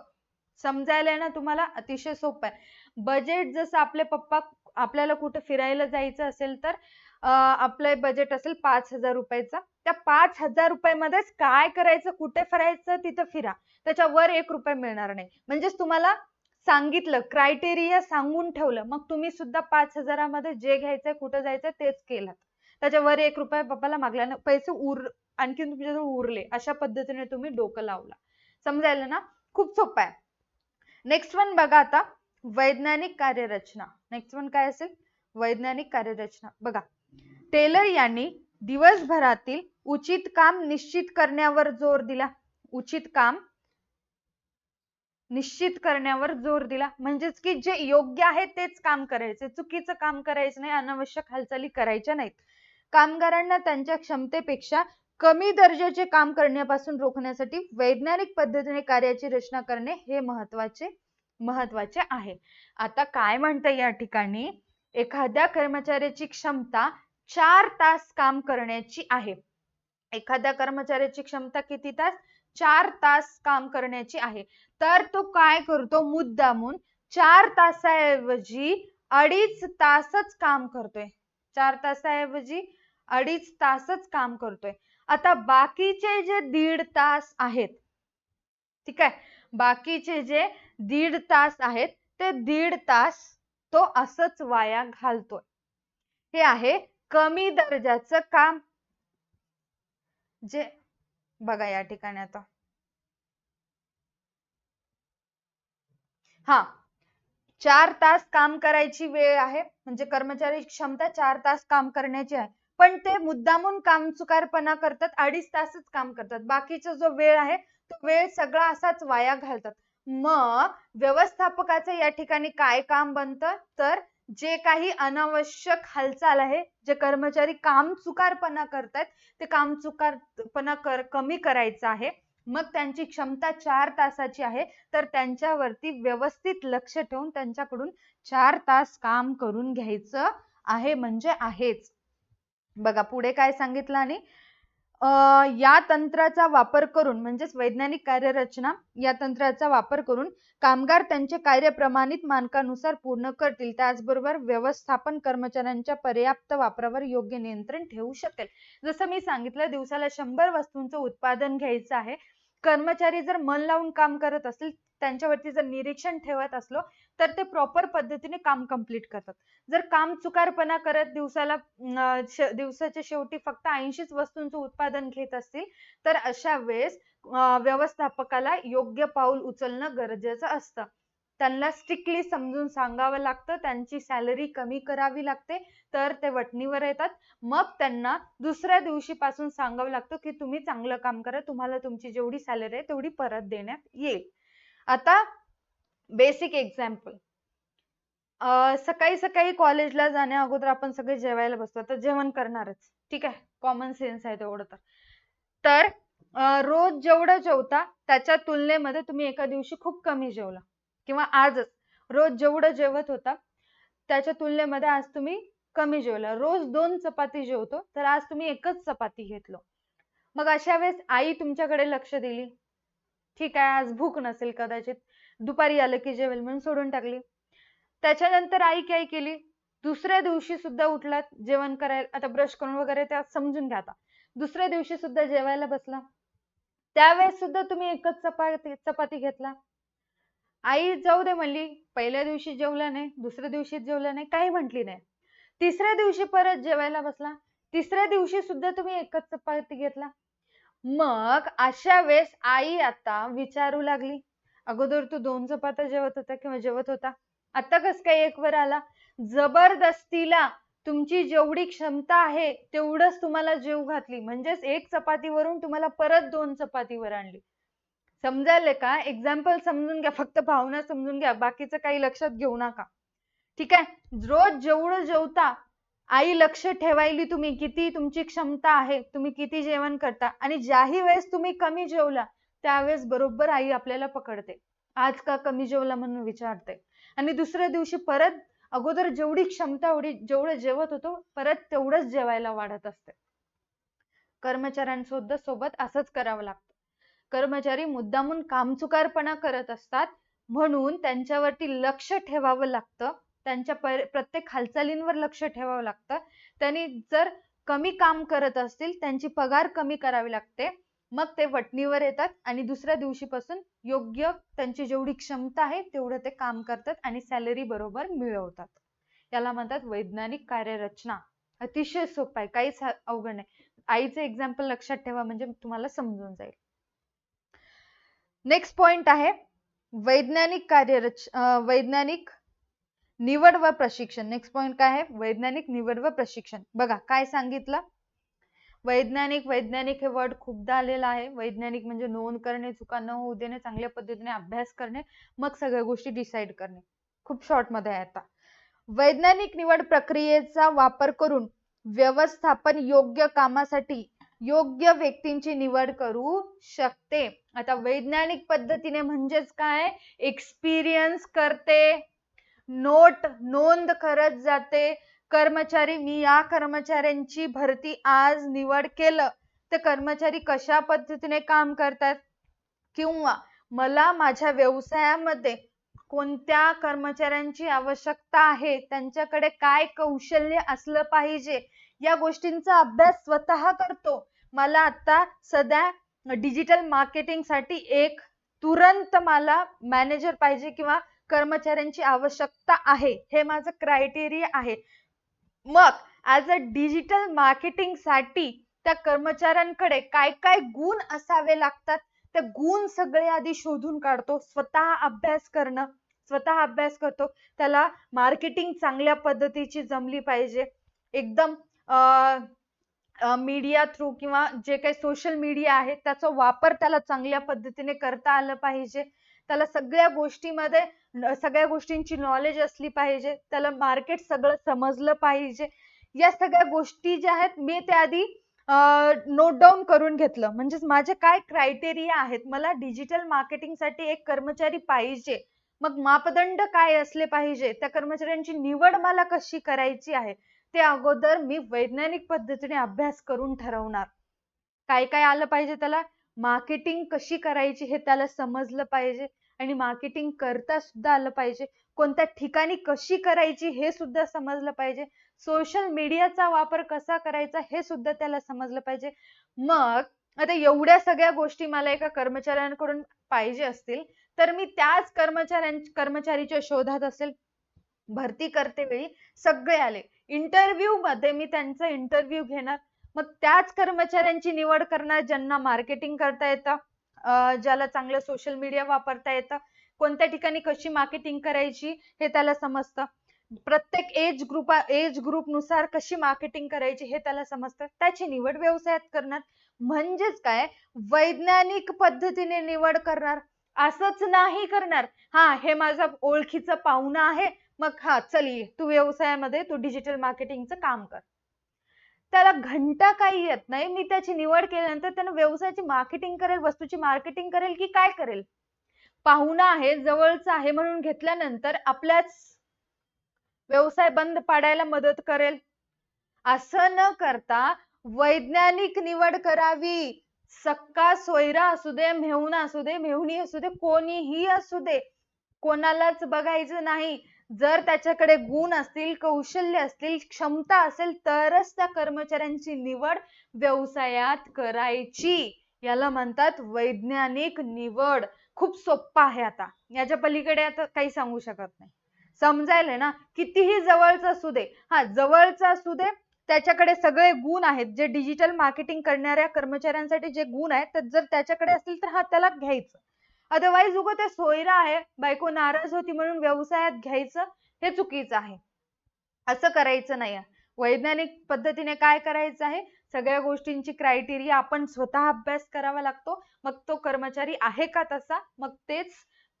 समजायला ना तुम्हाला? अतिशय सोपं आहे. बजेट, जसं आपले पप्पा आपल्याला कुठे फिरायला जायचं असेल तर आपलं बजेट असेल 5000 रुपयाचा, त्या 5000 रुपयामध्येच काय करायचं, कुठे फिरायचं तिथं फिरा, त्याच्यावर 1 रुपया मिळणार नाही. म्हणजेच तुम्हाला सांगितलं, क्रायटेरिया सांगून ठेवलं, मग तुम्ही सुद्धा 5000 मध्ये जे घ्यायचंय, कुठं जायचंय तेच केलं. त्याच्यावर 1 रुपया पप्पाला मागला ना, पैसे आणखीन तुमच्याजवळ उरले, अशा पद्धतीने तुम्ही डोकं लावला. समजायला ना? खूप सोपं आहे. नेक्स्ट वन बघा आता, वैज्ञानिक कार्यरचना. नेक्स्ट वन काय असेल? वैज्ञानिक कार्यरचना. बघा, टेलर यांनी दिवसभरातील उचित काम निश्चित करण्यावर जोर दिला. उचित काम निश्चित करण्यावर जोर दिला, म्हणजेच की जे योग्य आहे तेच काम करायचे, चुकीचं काम करायचं नाही, अनावश्यक हालचाली करायच्या नाहीत. कामगारांना त्यांच्या क्षमतेपेक्षा कमी दर्जाचे काम करण्यापासून रोखण्यासाठी वैज्ञानिक पद्धतीने कार्याची रचना करणे हे महत्वाचे आहे. आता काय म्हणतं या ठिकाणी, एखाद्या कर्मचाऱ्याची क्षमता 4 तास काम करण्याची आहे. एखाद्या कर्मचाऱ्याची क्षमता किती तास? 4 तास काम करण्याची आहे, तर तो काय करतो, मुद्दामून 4 तासाऐवजी 2.5 तासच काम करतोय. 4 तासाऐवजी 2.5 तासच काम करतोय. आता बाकीचे जे 1.5 तास आहेत, ठीक आहे, बाकीचे जे 1.5 तास आहेत ते 1.5 तास तो असंच वाया घालतोय. हे आहे कमी दर्जाचं काम. जे बघा या ठिकाणी आता, हा 4 तास काम करायची वेळ आहे, म्हणजे कर्मचारी क्षमता 4 तास काम करण्याची आहे, पण ते मुद्दामून कामचुकारपणा करतात, 2.5 तासच काम करतात. बाकीचा जो वेळ आहे तो वेळ सगळा असाच वाया घालतात. मग व्यवस्थापकाचं या ठिकाणी काय काम बनतं, तर जे काही अनावश्यक हालचाल आहे, जे कर्मचारी कामचुकारपणा करतात, ते कामचुकारपणा कमी करायचा आहे. मग त्यांची क्षमता 4 तासाची आहे, तर त्यांच्यावरती व्यवस्थित लक्ष ठेवून त्यांच्याकडून 4 तास काम करून घ्यायचं आहे, म्हणजे आहेच. बघा पुढे काय सांगितलं, आणि या तंत्राचा वापर करून, म्हणजेच वैज्ञानिक कार्यरचना या तंत्राचा वापर करून कामगार त्यांचे कार्य प्रमाणित मानकानुसार पूर्ण करतील. त्याचबरोबर व्यवस्थापन कर्मचाऱ्यांच्या पर्याप्त वापरावर योग्य नियंत्रण ठेवू शकेल. जसं मी सांगितलं, दिवसाला 100 वस्तूंचं उत्पादन घ्यायचं आहे. कर्मचारी जर मन लावून काम करत असतील, त्यांच्यावरती जर निरीक्षण ठेवत असलो, तर ते प्रॉपर पद्धतीने काम कंप्लीट करतात. जर काम चुकारपणा करत दिवसाच्या शेवटी फक्त 80 वस्तूंचं उत्पादन घेत असतील, तर अशा वेळेस व्यवस्थापकाला योग्य पाऊल उचलणं गरजेचं असतं. त्यांना स्ट्रिक्टली समजून सांगावं लागतं, त्यांची सॅलरी कमी करावी लागते, तर ते वटणीवर येतात. मग त्यांना दुसऱ्या दिवशीपासून सांगावं लागतं की तुम्ही चांगलं काम करा, तुम्हाला तुमची जेवढी सॅलरी आहे तेवढी परत देण्यात येईल. आता बेसिक एक्झाम्पल, सकाळी सकाळी कॉलेजला जाण्या अगोदर आपण सगळे जेवायला बसतो, तर जेवण करणारच, ठीक आहे, कॉमन सेन्स आहे तेवढं. तर रोज जेवढं जेवता त्याच्या तुलनेमध्ये तुम्ही एका दिवशी खूप कमी जेवला, किंवा आजच रोज जेवढं जेवत होता त्याच्या तुलनेमध्ये आज तुम्ही कमी जेवला. रोज 2 चपाती जेवतो, तर आज तुम्ही 1च चपाती घेतलो. मग अशा वेळेस आई तुमच्याकडे लक्ष दिली, ठीक आहे आज भूक नसेल, कदाचित दुपारी आलं की जेवेल म्हणून सोडून टाकली. त्याच्यानंतर आई काय केली, दुसऱ्या दिवशी सुद्धा उठलात जेवण करायला, आता ब्रश करून वगैरे त्या समजून घ्या, आता दुसऱ्या दिवशी सुद्धा जेवायला बसला, त्यावेळेस सुद्धा तुम्ही 1च चपाती घेतला. आई जाऊ दे म्हणली, पहिल्या दिवशी जेवला नाही, दुसऱ्या दिवशी जेवला नाही, काही म्हटली नाही. तिसऱ्या दिवशी परत जेवायला बसला, तिसऱ्या दिवशी सुद्धा तुम्ही 1च चपाती घेतला. मग अशा वेळेस आई आता विचारू लागली, अगोदर तू 2 चपात्या जेवत होता किंवा जेवत होता, आता कस काय 1 वर आला? जबरदस्तीला तुमची जेवढी क्षमता आहे तेवढंच तुम्हाला जेव घातली, म्हणजेच 1 चपातीवरून तुम्हाला परत 2 चपातीवर आणली. समजायले का? एक्झाम्पल समजून घ्या, फक्त भावना समजून घ्या, बाकीचं काही लक्षात घेऊ नका, ठीक आहे. रोज जेवढं जेवता आई लक्ष ठेवायली तुम्ही किती तुमची क्षमता आहे, तुम्ही किती जेवण करता, आणि ज्याही वेळेस तुम्ही कमी जेवला त्यावेळेस बरोबर आई आपल्याला पकडते, आज का कमी जेवला म्हणून विचारते, आणि दुसऱ्या दिवशी परत अगोदर जेवढी क्षमता जेवढं जेवत होतो परत तेवढंच जेवायला वाढत असते. कर्मचाऱ्यांसोबत सोबत असंच करावं लागतं. कर्मचारी मुद्दामून कामचुकारपणा करत असतात, म्हणून त्यांच्यावरती लक्ष ठेवावं लागतं, त्यांच्या प्रत्येक हालचालींवर लक्ष ठेवावं लागतं. त्यांनी जर कमी काम करत असतील, त्यांची पगार कमी करावी लागते, मग ते वटणीवर येतात आणि दुसऱ्या दिवशीपासून योग्य त्यांची जेवढी क्षमता आहे तेवढं ते काम करतात आणि सॅलरी बरोबर मिळवतात. याला म्हणतात वैज्ञानिक कार्यरचना. अतिशय सोपं आहे, काहीच अवघड नाही. आईचे एक्झाम्पल लक्षात ठेवा म्हणजे तुम्हाला समजून जाईल. नेक्स्ट पॉइंट आहे वैज्ञानिक निवड व प्रशिक्षण. नेक्स्ट पॉइंट काय आहे? वैज्ञानिक निवड व प्रशिक्षण. बघा काय सांगितलं, वैज्ञानिक हे वर्ड खूपदा आलेलं आहे. वैज्ञानिक म्हणजे नोंद करणे, चुका न होऊ देणे, चांगल्या पद्धतीने अभ्यास करणे, मग सगळ्या गोष्टी डिसाईड करणे. खूप शॉर्ट मध्ये आहे. आता वैज्ञानिक निवड प्रक्रियेचा वापर करून व्यवस्थापन योग्य कामासाठी योग्य व्यक्तींची निवड करू शकते. आता वैज्ञानिक पद्धतीने म्हणजेच काय, एक्सपिरियन्स करते, नोंद करत जाते. कर्मचारी, मी या कर्मचाऱ्यांची भरती आज निवड केलं, तर कर्मचारी कशा पद्धतीने काम करतात, किंवा मला माझ्या व्यवसायामध्ये कोणत्या कर्मचाऱ्यांची आवश्यकता आहे, त्यांच्याकडे काय कौशल्य असलं पाहिजे, या गोष्टींचा अभ्यास स्वतः करतो. मला आता सध्या डिजिटल मार्केटिंग साठी एक तुरंत मला मॅनेजर पाहिजे किंवा कर्मचाऱ्यांची आवश्यकता आहे, हे माझं क्रायटेरिया आहे. मग ऍज अ डिजिटल मार्केटिंग साठी त्या कर्मचाऱ्यांकडे काय काय गुण असावे लागतात, ते गुण सगळे आधी शोधून काढतो. स्वतः अभ्यास करतो. त्याला मार्केटिंग चांगल्या पद्धतीची जमली पाहिजे. एकदम मीडिया थ्रू किंवा जे काही सोशल मीडिया आहे त्याचा वापर त्याला चांगल्या पद्धतीने करता आलं पाहिजे. त्याला सगळ्या गोष्टींची नॉलेज असली पाहिजे. त्याला मार्केट सगळं समजलं पाहिजे. या सगळ्या गोष्टी ज्या आहेत मी त्या आधी नोट डाऊन करून घेतलं. म्हणजेच माझे काय क्रायटेरिया आहेत. मला डिजिटल मार्केटिंग साठी एक कर्मचारी पाहिजे. मग मापदंड काय असले पाहिजे, त्या कर्मचाऱ्यांची निवड मला कशी करायची आहे, ते अगोदर मी वैज्ञानिक पद्धतीने अभ्यास करून ठरवणार. काय काय आलं पाहिजे त्याला, मार्केटिंग कशी करायची हे त्याला समजलं पाहिजे आणि मार्केटिंग करता सुद्धा आलं पाहिजे. कोणत्या ठिकाणी कशी करायची हे सुद्धा समजलं पाहिजे. सोशल मीडियाचा वापर कसा करायचा हे सुद्धा त्याला समजलं पाहिजे. मग आता एवढ्या सगळ्या गोष्टी मला एका कर्मचाऱ्यांकडून पाहिजे असतील तर मी त्याच कर्मचारीच्या शोधात असेल. भरती करते वेळी सगळे आले, इंटरव्ह्यू मध्ये मी त्यांचा इंटरव्ह्यू घेणार. मग त्याच कर्मचाऱ्यांची निवड करणार ज्यांना मार्केटिंग करता येतं, ज्याला चांगलं सोशल मीडिया वापरता येतं, कोणत्या ठिकाणी कशी मार्केटिंग करायची हे त्याला समजतं, प्रत्येक एज ग्रुप नुसार कशी मार्केटिंग करायची हे त्याला समजतं. त्याची निवड व्यवसायात करणार. म्हणजेच काय, वैज्ञानिक पद्धतीने निवड करणार. असंच नाही करणार, हा हे माझा ओळखीचं पाहुणा आहे, मग हा चल ये तू व्यवसायामध्ये तू डिजिटल मार्केटिंगचं काम कर. त्याला घंटा काही येत नाही. मी त्याची निवड केल्यानंतर त्यानं व्यवसायाची मार्केटिंग करेल, वस्तूची मार्केटिंग करेल की काय करेल. पाहुणा आहे, जवळचा आहे म्हणून घेतल्यानंतर आपल्याच व्यवसाय बंद पाडायला मदत करेल. असं न करता वैज्ञानिक निवड करावी. सक्का सोयरा असू दे, मेहुणा असू दे, मेहुणी असू दे, कोणीही असू दे, कोणालाच बघायचं नाही. जर त्याच्याकडे गुण असतील, कौशल्य असतील, क्षमता असेल तरच त्या कर्मचाऱ्यांची निवड व्यवसायात करायची. याला म्हणतात वैज्ञानिक निवड. खूप सोप्पा आहे. आता याच्या पलीकडे आता काही सांगू शकत नाही. समजायला ना, कितीही जवळचा असू दे, हा जवळचा असू दे, त्याच्याकडे सगळे गुण आहेत जे डिजिटल मार्केटिंग करणाऱ्या कर्मचाऱ्यांसाठी जे गुण आहेत, तर जर त्याच्याकडे असतील तर हा त्याला घ्यायचं. अदरवाईज उगं ते सोयरा आहे, बायको नाराज होती म्हणून व्यवसायात घ्यायचं, हे चुकीचं आहे. असं करायचं नाही. वैज्ञानिक पद्धतीने काय करायचं आहे, सगळ्या गोष्टींची क्रायटेरिया आपण स्वतः अभ्यास करावा लागतो. मग तो कर्मचारी आहे का तसा, मग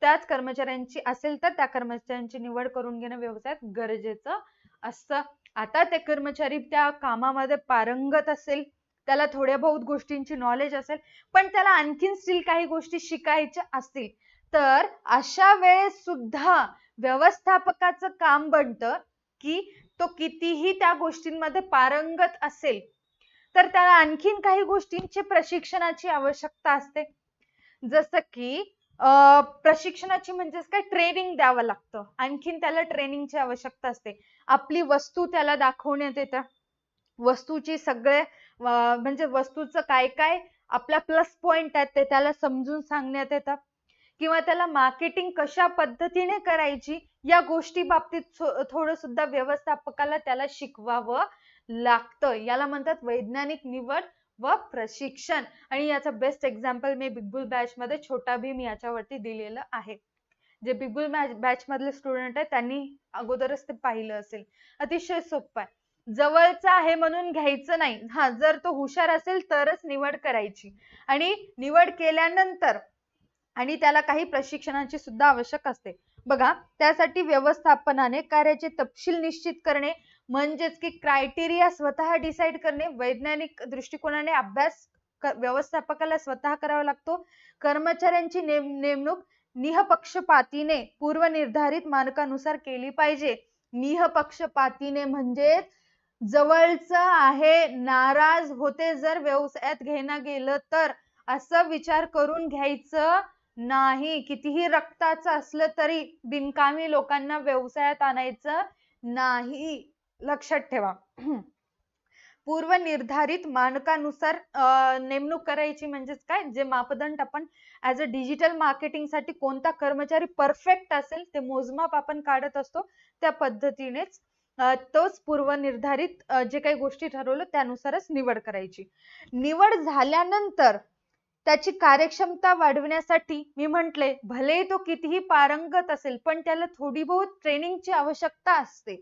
त्याच कर्मचाऱ्यांची असेल तर त्या कर्मचाऱ्यांची निवड करून घेणं व्यवसायात गरजेचं असतं. आता ते कर्मचारी त्या कामामध्ये पारंगत असेल, त्याला थोड्या बहुत गोष्टींची नॉलेज असेल, पण त्याला आणखीन स्टील काही गोष्टी शिकायच्या असतील, तर अशा वेळेस सुद्धा व्यवस्थापकाचं काम बनतं की तो कितीही त्या गोष्टींमध्ये पारंगत असेल तर त्याला आणखीन काही गोष्टींची प्रशिक्षणाची आवश्यकता असते. जसं की प्रशिक्षणाची म्हणजेच काय, ट्रेनिंग द्यावं लागतं. आणखीन त्याला ट्रेनिंगची आवश्यकता असते. आपली वस्तू त्याला दाखवण्यात येतं. वस्तूची सगळे म्हणजे वस्तूचं काय काय आपला प्लस पॉइंट आहेत ते त्याला समजून सांगण्यात येतं. किंवा त्याला मार्केटिंग कशा पद्धतीने करायची या गोष्टी बाबतीत थोडं सुद्धा व्यवस्थापकाला त्याला शिकवावं लागतं. याला म्हणतात वैज्ञानिक निवड व प्रशिक्षण. आणि याचा बेस्ट एक्झाम्पल मी बिग बुल बॅच मध्ये छोटा भीम याच्यावरती दिलेलं आहे. जे बिग बुल बॅच मधले स्टुडंट आहे त्यांनी अगोदरच ते पाहिलं असेल. अतिशय सोपं आहे. जवळचा आहे म्हणून घ्यायचं नाही. हा, जर तो हुशार असेल तरच निवड करायची. आणि निवड केल्यानंतर आणि त्याला काही प्रशिक्षणाची सुद्धा आवश्यक असते. बघा, त्यासाठी व्यवस्थापनाने कार्याचे तपशील निश्चित करणे, म्हणजेच की क्रायटेरिया स्वतः डिसाइड करणे, वैज्ञानिक दृष्टिकोनाने अभ्यास व्यवस्थापकाला स्वतः करावा लागतो. कर्मचाऱ्यांची नेमणूक निःपक्षपातीने पूर्वनिर्धारित मानकानुसार केली पाहिजे. निःपक्षपातीने म्हणजे जवळचं आहे, नाराज होते जर व्यवसायात घेणं गेलं तर, असं विचार करून घ्यायचं नाही. कितीही रक्ताचं असलं तरी बिनकामी लोकांना व्यवसायात आणायचं नाही. लक्षात ठेवा. पूर्व निर्धारित मानकानुसार नेमणूक करायची. म्हणजेच काय, जे मापदंड आपण ऍज अ डिजिटल मार्केटिंग साठी कोणता कर्मचारी परफेक्ट असेल ते मोजमाप आपण काढत असतो, त्या पद्धतीनेच तोच पूर्वनिर्धारित जे काही गोष्टी ठरवलं त्यानुसारच निवड करायची. निवड झाल्यानंतर त्याची कार्यक्षमता वाढवण्यासाठी मी म्हटले, भले तो कितीही पारंगत असेल पण त्याला थोडी बहुत ट्रेनिंगची आवश्यकता असते.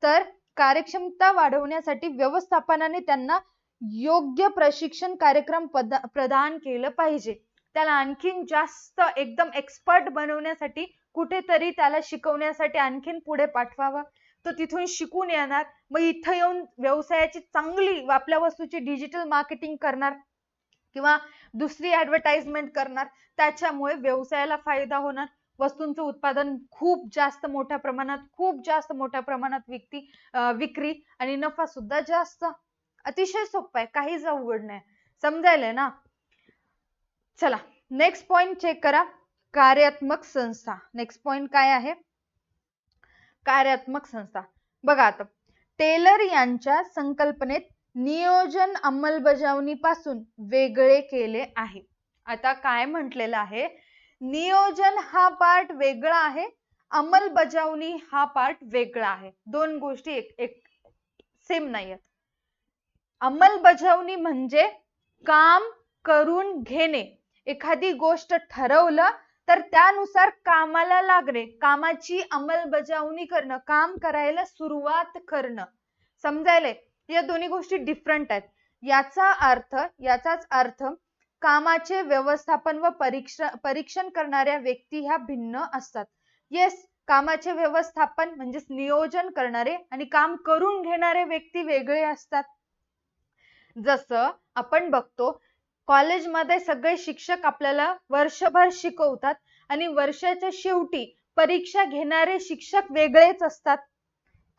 तर कार्यक्षमता वाढवण्यासाठी व्यवस्थापनाने त्यांना योग्य प्रशिक्षण कार्यक्रम प्रदान केलं पाहिजे. त्याला आणखीन जास्त एकदम एक्सपर्ट बनवण्यासाठी कुठेतरी त्याला शिकवण्यासाठी आणखीन पुढे पाठवावं. तो तिथून शिकून येणार, मग इथं येऊन व्यवसायाची चांगली आपल्या वस्तूची डिजिटल मार्केटिंग करणार किंवा दुसरी ऍडव्हर्टाइजमेंट करणार. त्याच्यामुळे व्यवसायाला फायदा होणार. वस्तूंचं उत्पादन खूप जास्त मोठ्या प्रमाणात विक्री आणि नफा सुद्धा जास्त. अतिशय सोपं आहे, काहीच अवघड नाही. समजायलंय ना? चला नेक्स्ट पॉइंट चेक करा. कार्यात्मक संस्था. नेक्स्ट पॉइंट काय आहे? कार्यात्मक संस्था. बघा आता, टेलर यांच्या संकल्पनेत नियोजन अंमलबजावणीपासून वेगळे केले आहे. आता काय म्हटलेलं आहे? नियोजन हा पार्ट वेगळा आहे, अंमलबजावणी हा पार्ट वेगळा आहे. दोन गोष्टी एक सेम नाही आहेत. अंमलबजावणी म्हणजे काम करून घेणे. एखादी गोष्ट ठरवलं तर त्यानुसार कामाला लागणे, कामाची अंमलबजावणी करणं, काम करायला सुरुवात करणं. समजायले? या दोन्ही गोष्टी डिफरंट आहेत. याचाच अर्थ कामाचे व्यवस्थापन व परीक्षण करणाऱ्या व्यक्ती ह्या भिन्न असतात. येस, कामाचे व्यवस्थापन म्हणजे नियोजन करणारे आणि काम करून घेणारे व्यक्ती वेगळे असतात. जसं आपण बघतो, कॉलेजमध्ये सगळे शिक्षक आपल्याला वर्षभर शिकवतात आणि वर्षाच्या शेवटी परीक्षा घेणारे शिक्षक वेगळेच असतात.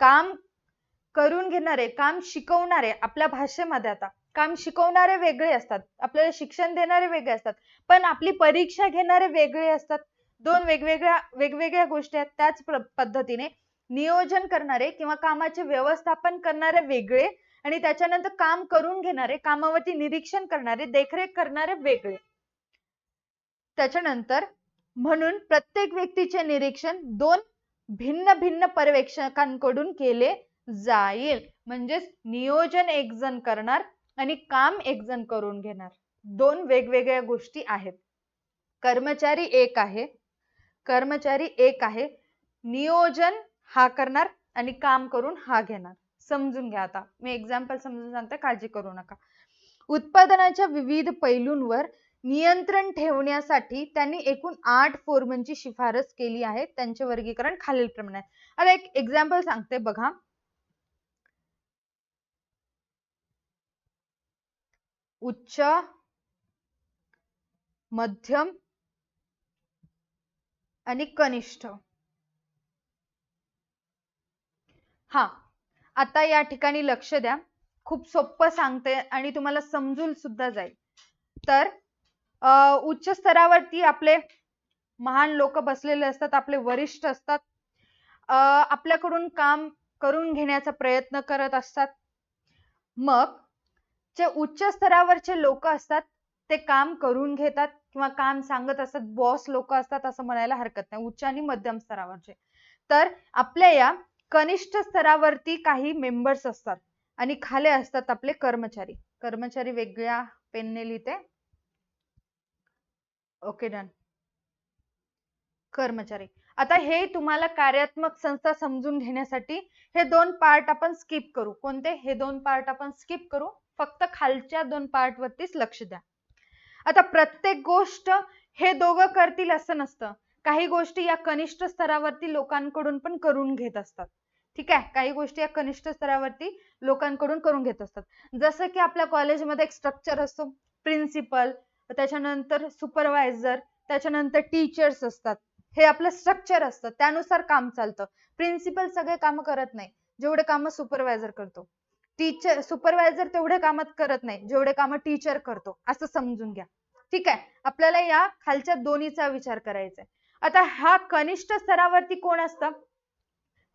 काम करून घेणारे, काम शिकवणारे, आपल्या भाषेमध्ये आता काम शिकवणारे वेगळे असतात, आपल्याला शिक्षण देणारे वेगळे असतात, पण आपली परीक्षा घेणारे वेगळे असतात. दोन वेगवेगळ्या गोष्टी आहेत. त्याच पद्धतीने नियोजन करणारे किंवा कामाचे व्यवस्थापन करणारे वेगळे आणि त्याच्यानंतर काम करून घेणारे, कामावरती निरीक्षण करणारे, देखरेख करणारे वेगळे. त्याच्यानंतर म्हणून प्रत्येक व्यक्तीचे निरीक्षण दोन भिन्न भिन्न पर्यवेक्षकांकडून केले जाईल. म्हणजेच नियोजन एक जण करणार आणि काम एक जण करून घेणार. दोन वेगवेगळ्या गोष्टी आहेत. कर्मचारी एक आहे, नियोजन हा करणार आणि काम करून हा घेणार. समजून घ्या. आता मी एक्झाम्पल समजून सांगते, काळजी करू नका. उत्पादनाच्या विविध पैलूंवर नियंत्रण ठेवण्यासाठी त्यांनी एकूण 8 फोरमनची शिफारस केली आहे. त्यांचे वर्गीकरण खालीलप्रमाणे आहे. आता एक एक्झाम्पल सांगते बघा. उच्च, मध्यम आणि कनिष्ठ. हा, आता या ठिकाणी लक्ष द्या. खूप सोपं सांगते आणि तुम्हाला समजून सुद्धा जाईल. तर उच्च स्तरावरती आपले महान लोक बसलेले असतात, आपले वरिष्ठ असतात, आपल्याकडून काम करून घेण्याचा प्रयत्न करत असतात. मग जे उच्च स्तरावरचे लोक असतात ते काम करून घेतात किंवा काम सांगत असतात, बॉस लोक असतात असं म्हणायला हरकत नाही, उच्च आणि मध्यम स्तरावरचे. तर आपल्या या कनिष्ठ स्तरावरती काही मेंबर्स असतात आणि खाली असतात आपले कर्मचारी. कर्मचारी वेगळ्या पेनने लिहिते. Okay, done. कर्मचारी. आता हे तुम्हाला कार्यात्मक संस्था समजून घेण्यासाठी हे दोन पार्ट आपण स्किप करू. कोणते? हे दोन पार्ट आपण स्किप करू. फक्त खालच्या दोन पार्ट वरतीच लक्ष द्या. आता प्रत्येक गोष्ट हे दोघं करतील असं नसतं. काही गोष्टी या कनिष्ठ स्तरावरती लोकांकडून पण करून घेत असतात. ठीक आहे, काही गोष्टी या कनिष्ठ स्तरावरती लोकांकडून करून घेत असतात. जसं की आपल्या कॉलेजमध्ये एक स्ट्रक्चर असतो, प्रिन्सिपल, त्याच्यानंतर सुपरवायझर, त्याच्यानंतर टीचर्स असतात. हे आपलं स्ट्रक्चर असतं, त्यानुसार काम चालतं. प्रिन्सिपल सगळे काम करत नाही जेवढे काम सुपरवायझर करतो. सुपरवायझर तेवढे कामात करत नाही जेवढे काम टीचर करतो, असं समजून घ्या. ठीक आहे, आपल्याला या खालच्या दोन्हीचा विचार करायचा आहे. आता हा कनिष्ठ स्तरावरती कोण असतं?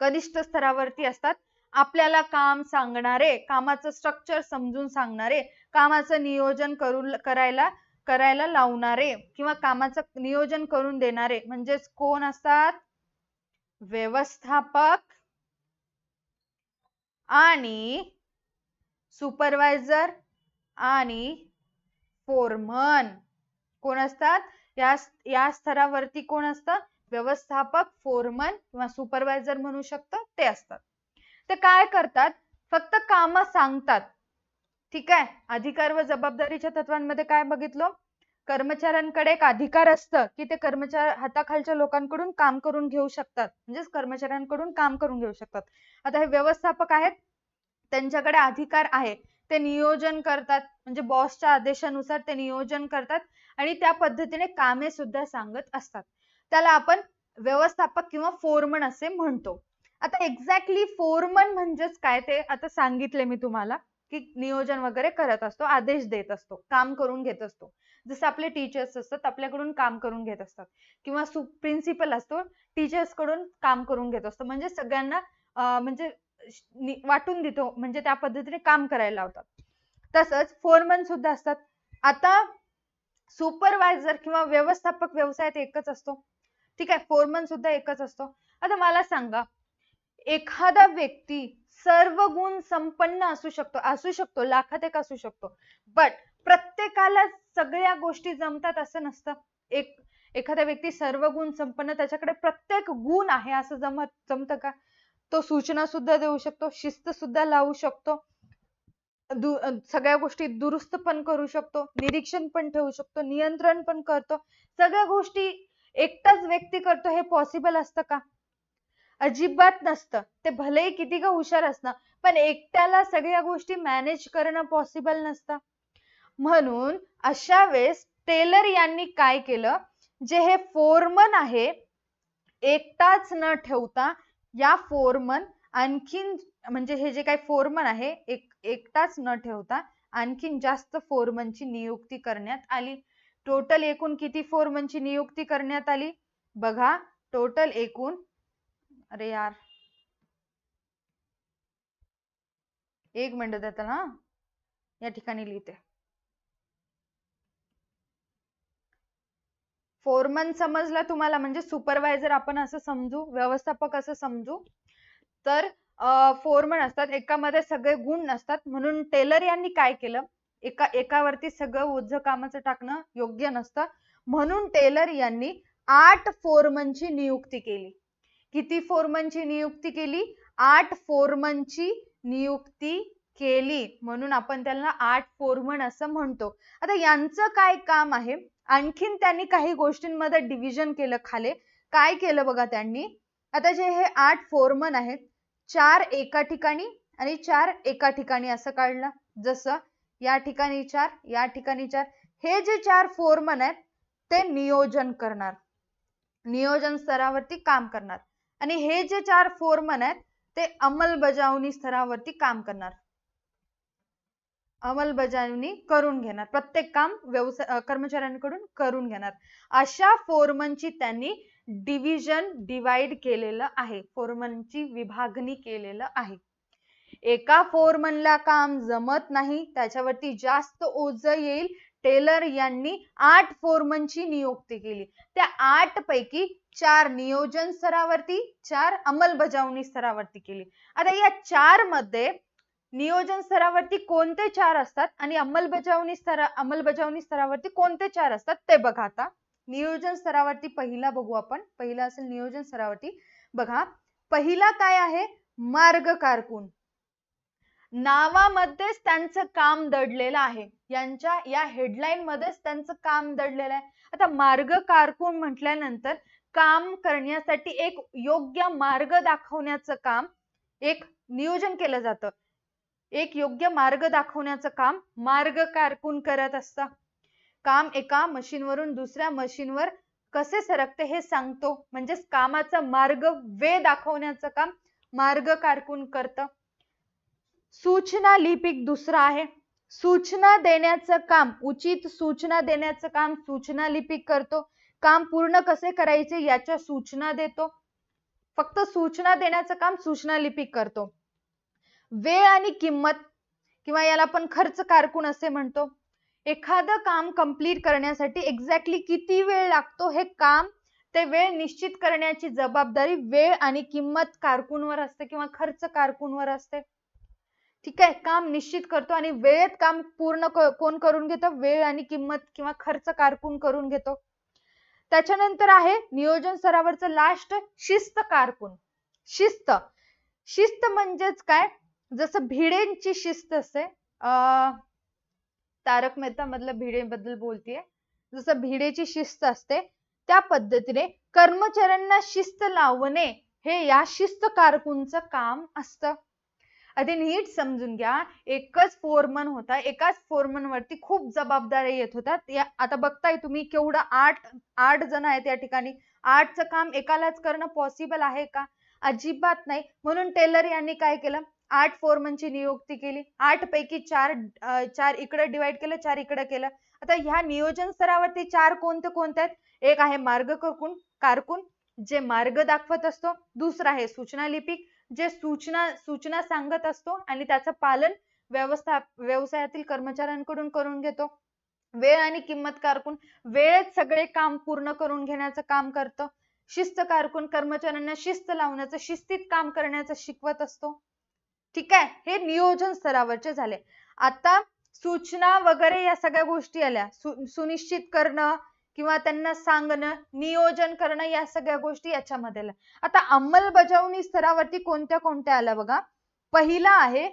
कनिष्ठ स्तरावरती असतात आपल्याला काम सांगणारे, कामाचं स्ट्रक्चर समजून सांगणारे, कामाचं नियोजन करायला लावणारे किंवा कामाचं नियोजन करून देणारे म्हणजेच कोण असतात? व्यवस्थापक आणि सुपरवायझर आणि फोरमन. कोण असतात? या स्तरावरती कोण असतं? व्यवस्थापक, फोरमन किंवा सुपरवायझर म्हणू शकतो ते असतात. ते काय करतात? फक्त काम सांगतात. ठीक आहे, अधिकार व जबाबदारीच्या तत्वांमध्ये काय बघितलं? कर्मचाऱ्यांकडे एक अधिकार असतं की ते हाताखालच्या लोकांकडून काम करून घेऊ शकतात, म्हणजेच कर्मचाऱ्यांकडून काम करून घेऊ शकतात. आता हे व्यवस्थापक आहेत, त्यांच्याकडे अधिकार आहे, ते नियोजन करतात, म्हणजे बॉसच्या आदेशानुसार ते नियोजन करतात आणि त्या पद्धतीने कामे सुद्धा सांगत असतात. त्याला आपण व्यवस्थापक किंवा फोरमन असे म्हणतो. आता एक्झॅक्टली फोरमन म्हणजेच काय ते आता सांगितले मी तुम्हाला, की नियोजन वगैरे करत असतो, आदेश देत असतो, काम करून घेत असतो. जसं आपले टीचर्स असतात, आपल्याकडून काम करून घेत असतात, किंवा प्रिन्सिपल असतो, टीचर्स कडून काम करून घेत असतो, म्हणजे सगळ्यांना म्हणजे वाटून देतो, म्हणजे त्या पद्धतीने काम करायला लावतात. तसंच फोरमन सुद्धा असतात. आता सुपरवायझर किंवा व्यवस्थापक व्यवसायात एकच असतो, ठीक आहे, फोरमन सुद्धा एकच असतो. आता मला सांगा, एखादा व्यक्ती सर्व गुण संपन्न असू शकतो, लाखात एक असू शकतो, बट प्रत्येकाला सगळ्या गोष्टी जमतात असं नसतं. एखादा व्यक्ती सर्व गुण संपन्न, त्याच्याकडे प्रत्येक गुण आहे असं जमतं का? तो सूचना सुद्धा देऊ शकतो, शिस्त सुद्धा लावू शकतो, सगळ्या गोष्टी दुरुस्त पण करू शकतो, निरीक्षण पण ठेवू शकतो, नियंत्रण पण करतो. सगळ्या गोष्टी एकटाच व्यक्ती करतो हे पॉसिबल असतं का? अजिबात नसतं. ते भलेही किती का हुशार असणं, पण एकट्याला सगळ्या गोष्टी मॅनेज करणं पॉसिबल नसतं. म्हणून अशा वेळेस टेलर यांनी काय केलं, जे हे फोरमन आहे एकटाच न ठेवता या फोरमन आणखीन, म्हणजे हे जे काही फोरमन आहे एकटाच न ठेवता आणखीन जास्त फोरमनची नियुक्ती करण्यात आली. टोटल एकूण किती फोरमनची नियुक्ती करण्यात आली? बघा, टोटल एकूण, अरे यार एक मिनिट देता ना, या ठिकाणी लिहिते. फोरमन समजला तुम्हाला, म्हणजे सुपरवायझर आपण असं समजू, व्यवस्थापक असं समजू. तर फोरमन असतात, एकामध्ये सगळे गुण नसतात, म्हणून टेलर यांनी काय केलं, एकावरती सगळं ओझं कामाचं टाकणं योग्य नसतं, म्हणून टेलर यांनी 8 फोरमनची नियुक्ती केली. किती फोरमनची नियुक्ती केली? 8 फोरमनची नियुक्ती केली, म्हणून आपण त्यांना 8 फोरमन असं म्हणतो. आता यांचं काय काम आहे? आणखीन त्यांनी काही गोष्टींमध्ये डिव्हिजन केलं खाली. काय केलं बघा त्यांनी, आता जे हे 8 फोरमन आहेत, 4 एका ठिकाणी आणि 4 एका ठिकाणी असं काढलं. जसं या ठिकाणी 4, या ठिकाणी 4. हे जे 4 फोरमन आहेत ते नियोजन करणार, नियोजन स्तरावरती काम करणार, आणि हे जे 4 फोरमन आहेत ते अंमलबजावणी स्तरावरती काम करणार, अंमलबजावणी करून घेणार, प्रत्येक काम कर्मचाऱ्यांकडून करून घेणार. अशा फोरमनची त्यांनी डिवाइड केलेलं आहे, फोरमनची विभागणी केलेलं आहे. एका फोरमनला काम जमत नाही, त्याच्यावरती जास्त ओझं येईल, टेलर यांनी 8 फोरमनची नियुक्ती केली. त्या 8 पैकी 4 नियोजन स्तरावरती, 4 अंमलबजावणी स्तरावरती केली. आता या 4 मध्ये नियोजन स्तरावरती कोणते 4 असतात आणि अंमलबजावणी स्तरावरती कोणते 4 असतात ते बघा. आता नियोजन स्तरावरती पहिला बघू आपण, पहिला असेल नियोजन स्तरावरती. बघा, पहिला काय आहे? मार्ग कारकून. नावामध्येच त्यांचं काम दडलेलं आहे, यांच्या या हेडलाईन मध्येच त्यांचं काम दडलेलं आहे. आता मार्ग कारकून म्हटल्यानंतर काम करण्यासाठी एक योग्य मार्ग दाखवण्याचं काम एक नियोजन केलं जातं. एक योग्य मार्ग दाखवण्याचं काम मार्ग कारकून करत असतं. काम एका मशीनवरून दुसऱ्या मशीनवर कसे सरकते हे सांगतो, म्हणजेच कामाचा मार्ग वे दाखवण्याचं काम मार्ग कारकून करतं. सूचना लिपिक दुसरा आहे. सूचना देण्याचं काम, उचित सूचना देण्याचं काम सूचना लिपिक करतो. काम पूर्ण कसे करायचे याच्या सूचना देतो. फक्त सूचना देण्याचं काम सूचना लिपिक करतो. वेळ आणि किंमत किंवा याला आपण खर्च कारकून असे म्हणतो. एखादं काम कंप्लीट करण्यासाठी एक्झॅक्टली किती वेळ लागतो हे काम, ते वेळ निश्चित करण्याची जबाबदारी वेळ आणि किंमत कारकूनवर असते किंवा खर्च कारकूनवर असते. ठीक आहे, काम निश्चित करतो आणि वेळेत काम पूर्ण कोण करून घेतो? वेळ आणि किंमत किंवा खर्च कारकून करून घेतो. त्याच्यानंतर आहे नियोजन स्तरावरचं लास्ट शिस्त कारकून. शिस्त, शिस्त म्हणजेच काय? जसं भिडेंची शिस्त असते, तारक मेहता मधलं भिडे बद्दल बोलतेय, जसं भिडेची शिस्त असते त्या पद्धतीने कर्मचाऱ्यांना शिस्त लावणे हे या शिस्त कारकूनचं काम असतं. आधी नीट समजून घ्या, एकच फोरमन होता, एकाच फोरमन वरती खूप जबाबदाऱ्या येत होतात. आता बघताय तुम्ही केवढं 8 जण आहेत या ठिकाणी. 8चं काम एकालाच करणं पॉसिबल आहे का? अजिबात नाही. म्हणून टेलर यांनी काय केलं? 8 फोरमनची नियुक्ती केली. 8 पैकी 4 इकडे डिवाइड केलं, 4 इकडे केलं. आता ह्या नियोजन स्तरावरती 4 कोणते आहेत? एक आहे मार्ग कारकून जे मार्ग दाखवत असतो. दुसरा आहे सूचना लिपिक जे सूचना सांगत असतो आणि त्याचं पालन व्यवसायातील कर्मचाऱ्यांकडून करून घेतो. वेळ आणि किंमत कारकून वेळेत सगळे काम पूर्ण करून घेण्याचं काम करतं. शिस्त कारकून कर्मचाऱ्यांना शिस्त लावण्याचं, शिस्तीत काम करण्याचं शिकवत असतो. ठीक आहे, हे नियोजन स्तरावरचे झाले. आता सूचना वगैरे या सगळ्या गोष्टी आल्या. सुनिश्चित करणं किंवा त्यांना सांगणं, नियोजन करणं या सगळ्या गोष्टी याच्यामध्ये आल्या. आता अंमलबजावणी स्तरावरती कोणत्या आल्या बघा. पहिला आहे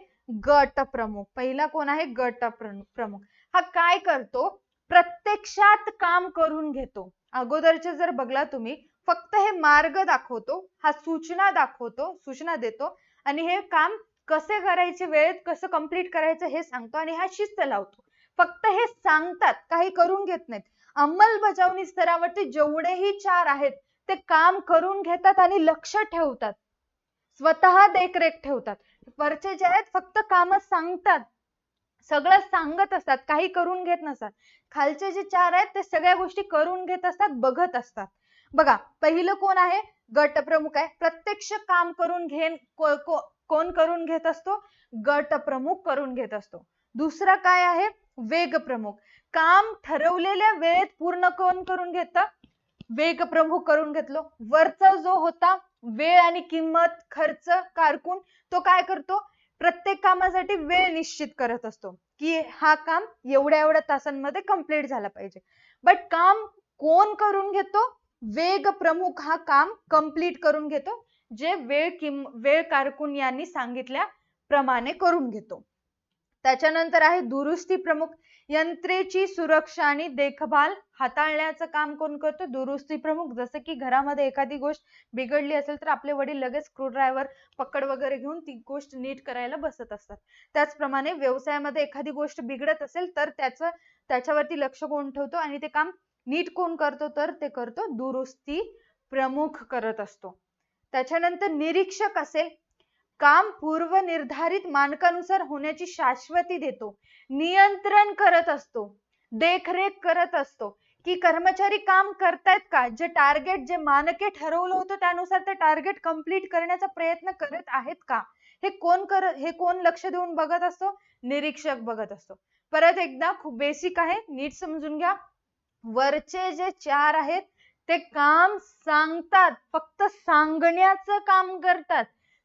गट प्रमुख. पहिला कोण आहे? गट प्रमुख. हा काय करतो? प्रत्यक्षात काम करून घेतो. अगोदरचे जर बघला तुम्ही, फक्त हे मार्ग दाखवतो, हा सूचना देतो आणि हे काम कसे करायचे, वेळेत कसं कंप्लीट करायचं हे सांगतो आणि हा शिस्त लावतो. फक्त हे सांगतात, काही करून घेत नाहीत. अंमलबजावणी स्तरावरती जेवढेही 4 आहेत ते काम करून घेतात आणि लक्ष ठेवतात, स्वतः देखरेख ठेवतात. वरचे जे आहेत फक्त काम सांगतात, सगळं सांगत असतात, काही करून घेत नसतात. खालचे जे 4 आहेत ते सगळ्या गोष्टी करून घेत असतात, बघत असतात. बघा, पहिलं कोण आहे? गट प्रमुख आहे. प्रत्यक्ष काम करून कोण करून घेत असतो? गट प्रमुख करून घेत असतो. दुसरा काय आहे? वेग प्रमुख. काम ठरवलेल्या वेळेत पूर्ण कोण करून घेतं? वेग प्रमुख करून घेतलो. वरचा जो होता वेळ आणि किंमत खर्च कारकून, तो काय करतो? प्रत्येक कामासाठी वेळ निश्चित करत असतो की हा काम एवढ्या तासांमध्ये कंप्लीट झाला पाहिजे. बट काम कोण करून घेतो? वेग प्रमुख हा काम कंप्लीट करून घेतो, जे वेळ कारकून यांनी सांगितल्याप्रमाणे करून घेतो. त्याच्यानंतर आहे दुरुस्ती प्रमुख. यंत्रेची सुरक्षा आणि देखभाल हाताळण्याचं काम कोण करतो? दुरुस्ती प्रमुख. जसं की घरामध्ये एखादी गोष्ट बिघडली असेल तर आपले वडील लगेच स्क्रूड्रायव्हर पकड वगैरे घेऊन ती गोष्ट नीट करायला बसत असतात. त्याचप्रमाणे व्यवसायामध्ये एखादी गोष्ट बिघडत असेल तर त्याच्यावरती लक्ष कोण ठेवतो आणि ते काम नीट कोण करतो? तर ते करतो दुरुस्ती प्रमुख करत असतो. त्याच्यानंतर निरीक्षक असेल, काम पूर्व निर्धारित मानकानुसार होण्याची शाश्वती देतो, नियंत्रण करत असतो, देखरेख करत असतो की कर्मचारी काम करतायत का, जे टार्गेट जे मानके ठरवलं होतं त्यानुसार ते टार्गेट कंप्लीट करण्याचा प्रयत्न करत आहेत का, हे कोण लक्ष देऊन बघत असतो? निरीक्षक बघत असतो. परत एकदा खूप बेसिक आहे, नीट समजून घ्या. वरचे जे 4 आहेत ते काम सांगतात, फक्त सांगण्याचं काम करतात.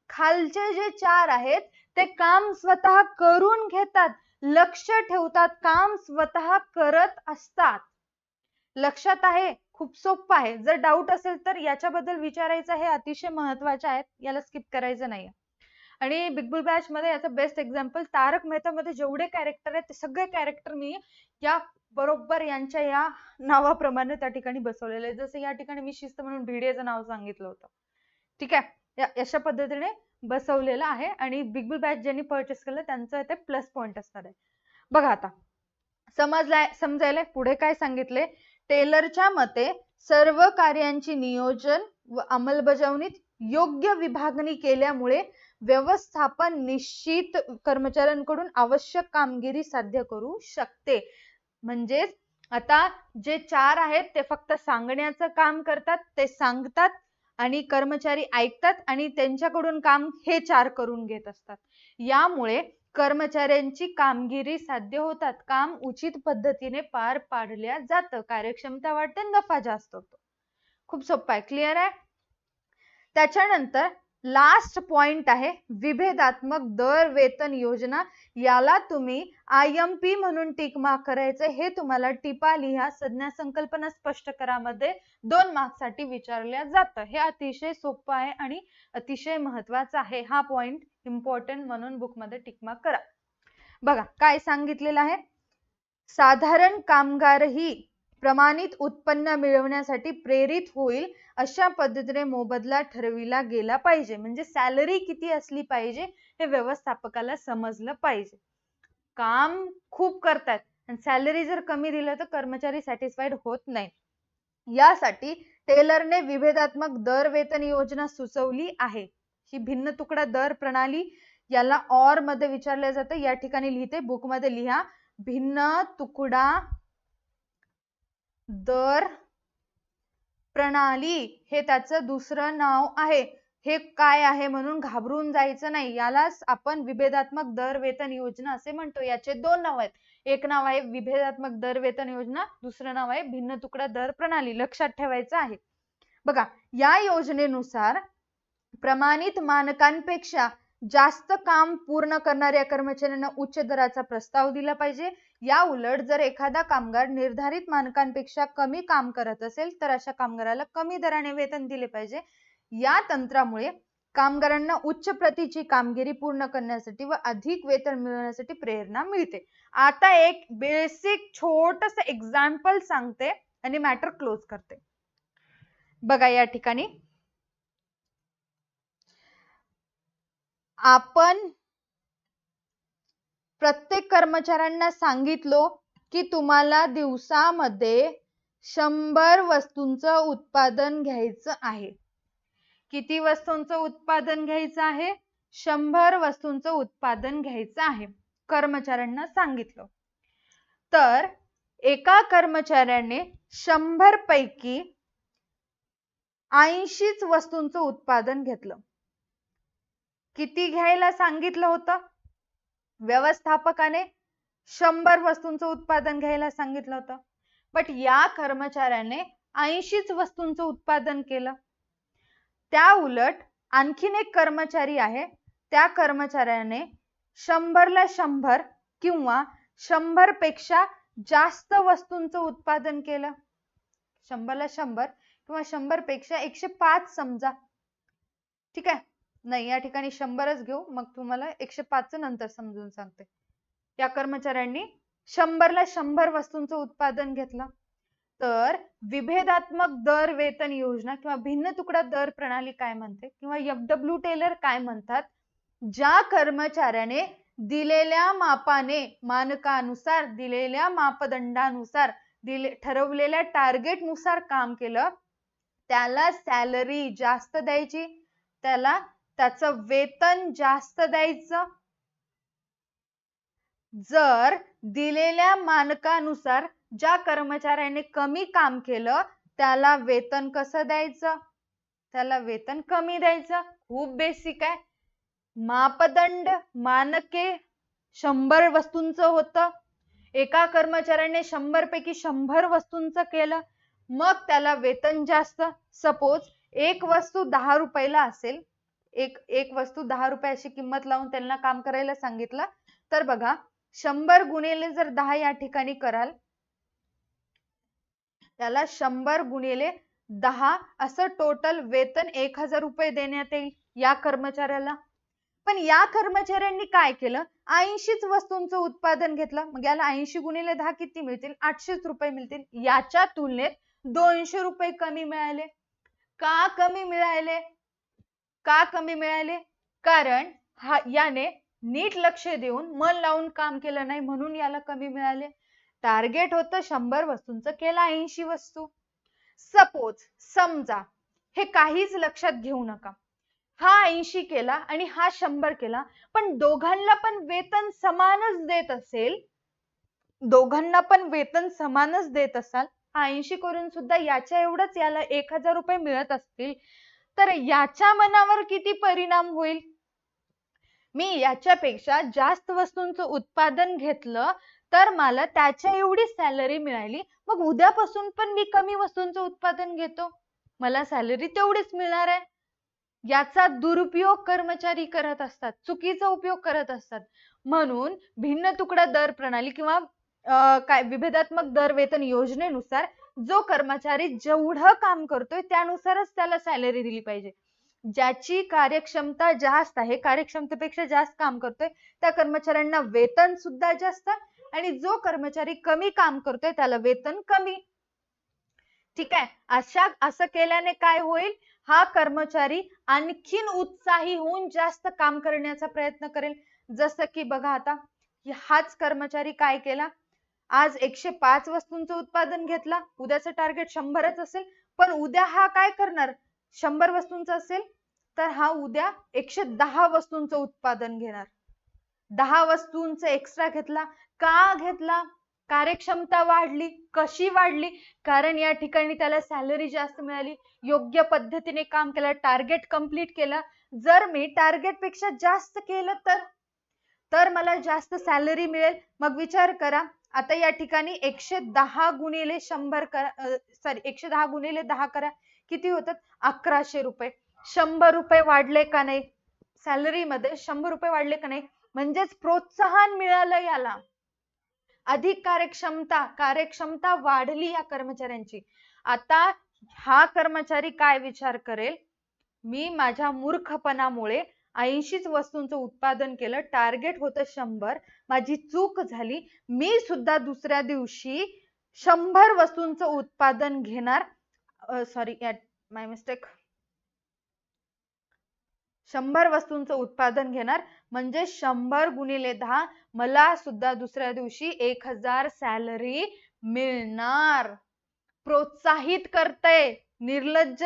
खालचे जे 4 आहेत ते काम स्वतः करून घेतात, लक्ष ठेवतात, काम स्वतः करत असतात. लक्षात आहे? खूप सोपं आहे. जर डाऊट असेल तर याच्याबद्दल विचारायचं, हे अतिशय महत्वाचे आहेत, याला स्किप करायचं नाही. आणि बिग बुल बॅच मध्ये याचं बेस्ट एक्झाम्पल तारक मेहता मध्ये जेवढे कॅरेक्टर आहेत ते सगळे कॅरेक्टर मी या बरोबर यांच्या या नावाप्रमाणे त्या ठिकाणी बसवलेले. जसं या ठिकाणी मी शिस्त म्हणून भिडेचं नाव सांगितलं होतं. ठीक आहे, अशा पद्धतीने बसवलेलं आहे आणि बिग बुल बॅच ज्यांनी परचेस केलं त्यांचं ते प्लस पॉइंट असणार आहे. बघा आता समजायला पुढे काय सांगितले. टेलरच्या मते सर्व कार्यांची नियोजन व अंमलबजावणीत योग्य विभागणी केल्यामुळे व्यवस्थापन निश्चित कर्मचाऱ्यांकडून आवश्यक कामगिरी साध्य करू शकते. म्हणजेच आता जे 4 आहेत ते फक्त सांगण्याचं काम करतात, ते सांगतात आणि कर्मचारी ऐकतात आणि त्यांच्याकडून काम हे 4 करून घेत असतात. यामुळे कर्मचाऱ्यांची कामगिरी साध्य होतात. काम उचित पद्धतीने पार पाडल्या जातं. कार्यक्षमता वाढते, नफा जास्त होतो. खूप सोपं आहे. क्लिअर आहे? त्याच्यानंतर लास्ट पॉइंट आहे विभेदात्मक दर वेतन योजना. याला तुम्ही IMP म्हणून टिक मार्क करायचं. हे तुम्हाला टिपा लिहा, संज्ञा संकल्पना स्पष्ट करा मध्ये 2 मार्क साठी विचारल्या जातं. हे अतिशय सोपं आहे आणि अतिशय महत्वाचं आहे. हा पॉइंट इम्पॉर्टंट म्हणून बुक मध्ये टिक मार्क करा. बघा काय सांगितलेलं आहे. साधारण कामगारही प्रमाणित उत्पन्न मिळवण्यासाठी प्रेरित होईल अशा पद्धतीने मोबदला ठरविला गेला पाहिजे. म्हणजे सॅलरी किती असली पाहिजे हे व्यवस्थापकाला समजलं पाहिजे. काम खूप करतात आणि सॅलरी जर कमी दिलं तर कर्मचारी सॅटिस्फाईड होत नाही. यासाठी टेलरने विभेदात्मक दर वेतन योजना सुचवली आहे. ही भिन्न तुकडा दर प्रणाली याला ऑर मध्ये विचारले जाते. या ठिकाणी लिहिते, बुक मध्ये लिहा, भिन्न तुकडा दर प्रणाली हे त्याचं दुसरं नाव आहे. हे काय आहे म्हणून घाबरून जायचं नाही. यालाच आपण विभेदात्मक दर वेतन योजना असे म्हणतो. याचे 2 नाव आहेत. एक नाव आहे विभेदात्मक दर वेतन योजना, दुसरं नाव आहे भिन्न तुकडा दर प्रणाली. लक्षात ठेवायचं आहे. बघा या योजनेनुसार प्रमाणित मानकांपेक्षा जास्त काम पूर्ण करणाऱ्या कर्मचाऱ्यांना उच्च दराचा प्रस्ताव दिला पाहिजे. या उलट जर एखादा कामगार निर्धारित मानकांपेक्षा कमी काम करत असेल तर अशा कामगाराला कमी दराने वेतन दिले पाहिजे. या तंत्रामुळे कामगारांना उच्च प्रतीची कामगिरी पूर्ण करण्यासाठी व अधिक वेतन मिळवण्यासाठी प्रेरणा मिळते. आता एक बेसिक छोटस एक्झाम्पल सांगते आणि मॅटर क्लोज करते. बघा या ठिकाणी आपण प्रत्येक कर्मचाऱ्यांना सांगितलो की तुम्हाला दिवसामध्ये 100 वस्तूंचं उत्पादन घ्यायचं आहे. किती वस्तूंचं उत्पादन घ्यायचं आहे? 100 वस्तूंचं उत्पादन घ्यायचं आहे. कर्मचाऱ्यांना सांगितलं. तर एका कर्मचाऱ्याने 100 पैकी 80 वस्तूंचं उत्पादन घेतलं. किती घ्यायला सांगितलं होतं? व्यवस्थापकाने 100 वस्तूंचं उत्पादन घ्यायला सांगितलं होतं. बट या कर्मचाऱ्याने 80 वस्तूंचं उत्पादन केलं. त्या उलट आणखीन एक कर्मचारी आहे, त्या कर्मचाऱ्याने 100 ला 100 किंवा 100 पेक्षा जास्त वस्तूंचं उत्पादन केलं. 100 ला 100 किंवा 100 पेक्षा 105 समजा. ठीक आहे. नाही या ठिकाणी 100च घेऊ, मग तुम्हाला 105 नंतर समजून सांगते. या कर्मचाऱ्यांनी 100 ला 100 वस्तूंचं उत्पादन घेतलं. तर विभेदात्मक दर वेतन योजना किंवा भिन्न तुकडा दर प्रणाली काय म्हणते किंवा FW टेलर काय म्हणतात? ज्या कर्मचाऱ्याने दिलेल्या मापाने मानकानुसार दिलेल्या मापदंडानुसार ठरवलेल्या टार्गेट नुसार काम केलं त्याला सॅलरी जास्त द्यायची, त्याला त्याचं वेतन जास्त द्यायचं. जर दिलेल्या मानकानुसार ज्या कर्मचाऱ्याने कमी काम केलं त्याला वेतन कसं द्यायचं? त्याला वेतन कमी द्यायचं. खूप बेसिक आहे. मापदंड मानके 100 वस्तूंचं होतं. एका कर्मचाऱ्याने 100 पैकी 100 वस्तूंचं केलं, मग त्याला वेतन जास्त. सपोज एक वस्तू 10 रुपयाला असेल, एक वस्तू 10 रुपयाची किंमत लावून त्यांना काम करायला सांगितलं. तर बघा 100 गुणिले जर 10 या ठिकाणी कराल, त्याला 100 गुणिले 10 असं टोटल वेतन 1000 रुपये देण्यात येईल या कर्मचाऱ्याला. पण या कर्मचाऱ्यांनी काय केलं? 80 वस्तूंचं उत्पादन घेतलं. मग याला 80 गुणिले 10 किती मिळतील? 800 रुपये मिळतील. याच्या तुलनेत 200 रुपये कमी मिळाले. का कमी मिळाले? का कमी मिळाले? कारण याने नीट लक्ष देऊन मन लावून काम केलं नाही म्हणून याला कमी मिळाले. टार्गेट होतं 100 वस्तूंचं, केला 80 वस्तू. सपोज समजा, हे काहीच लक्षात घेऊ नका, हा 80 केला आणि हा 100 केला, पण दोघांना पण वेतन समानच देत असेल, दोघांना पण वेतन समानच देत असाल, हा 80 करून सुद्धा याच्या एवढंच याला 1000 रुपये मिळत असतील, तर याच्या मनावर किती परिणाम होईल? मी याच्यापेक्षा जास्त वस्तूंचं उत्पादन घेतलं तर मला त्याच्या एवढी सॅलरी मिळाली, मग उद्यापासून पण मी कमी वस्तूंचं उत्पादन घेतो, मला सॅलरी तेवढीच मिळणार आहे. याचा दुरुपयोग कर्मचारी करत असतात, चुकीचा उपयोग करत असतात. म्हणून भिन्न तुकडा दर प्रणाली किंवा काय विभेदात्मक दर वेतन योजनेनुसार जो कर्मचारी जेवढं काम करतोय त्यानुसारच त्याला सॅलरी दिली पाहिजे. ज्याची कार्यक्षमता जास्त आहे, कार्यक्षमतेपेक्षा जास्त काम करतोय, त्या कर्मचाऱ्यांना वेतन सुद्धा जास्त, आणि जो कर्मचारी कमी काम करतोय त्याला वेतन कमी. ठीक आहे, असं केल्याने काय होईल? हा कर्मचारी आणखीन उत्साही होऊन जास्त काम करण्याचा प्रयत्न करेल. जसं की बघा आता, हाच कर्मचारी काय केला, आज 105 वस्तूंचं उत्पादन घेतला, उद्याचं टार्गेट 100च असेल, पण उद्या हा काय करणार, 100 वस्तूंचं असेल तर हा उद्या 110 वस्तूंचं उत्पादन घेणार. 10 वस्तूंचं एक्स्ट्रा घेतला. का घेतला? कार्यक्षमता वाढली. कशी वाढली? कारण या ठिकाणी त्याला सॅलरी जास्त मिळाली, योग्य पद्धतीने काम केलं, टार्गेट कंप्लीट केला. जर मी टार्गेट पेक्षा जास्त केलं तर मला जास्त सॅलरी मिळेल. मग विचार करा, आता या ठिकाणी 110 गुणिले 100 करा, सॉरी 110 गुणिले 10 करा, किती होतात? 1100 रुपये. 100 रुपये वाढले का नाही? सॅलरी मध्ये 100 रुपये वाढले का नाही? म्हणजेच प्रोत्साहन मिळालं याला. अधिक कार्यक्षमता वाढली या कर्मचाऱ्यांची. आता हा कर्मचारी काय विचार करेल, मी माझ्या मूर्खपणामुळे 80 वस्तूंचं उत्पादन केलं, टार्गेट होतं 100, माझी चूक झाली, मी सुद्धा दुसऱ्या दिवशी 100 वस्तूंचं उत्पादन घेणार, सॉरी माय मिस्टेक, 100 वस्तूंचं उत्पादन घेणार, म्हणजे 100 गुणिले 10, मला सुद्धा दुसऱ्या दिवशी 1000 सॅलरी मिळणार. प्रोत्साहित करते. निर्लज्ज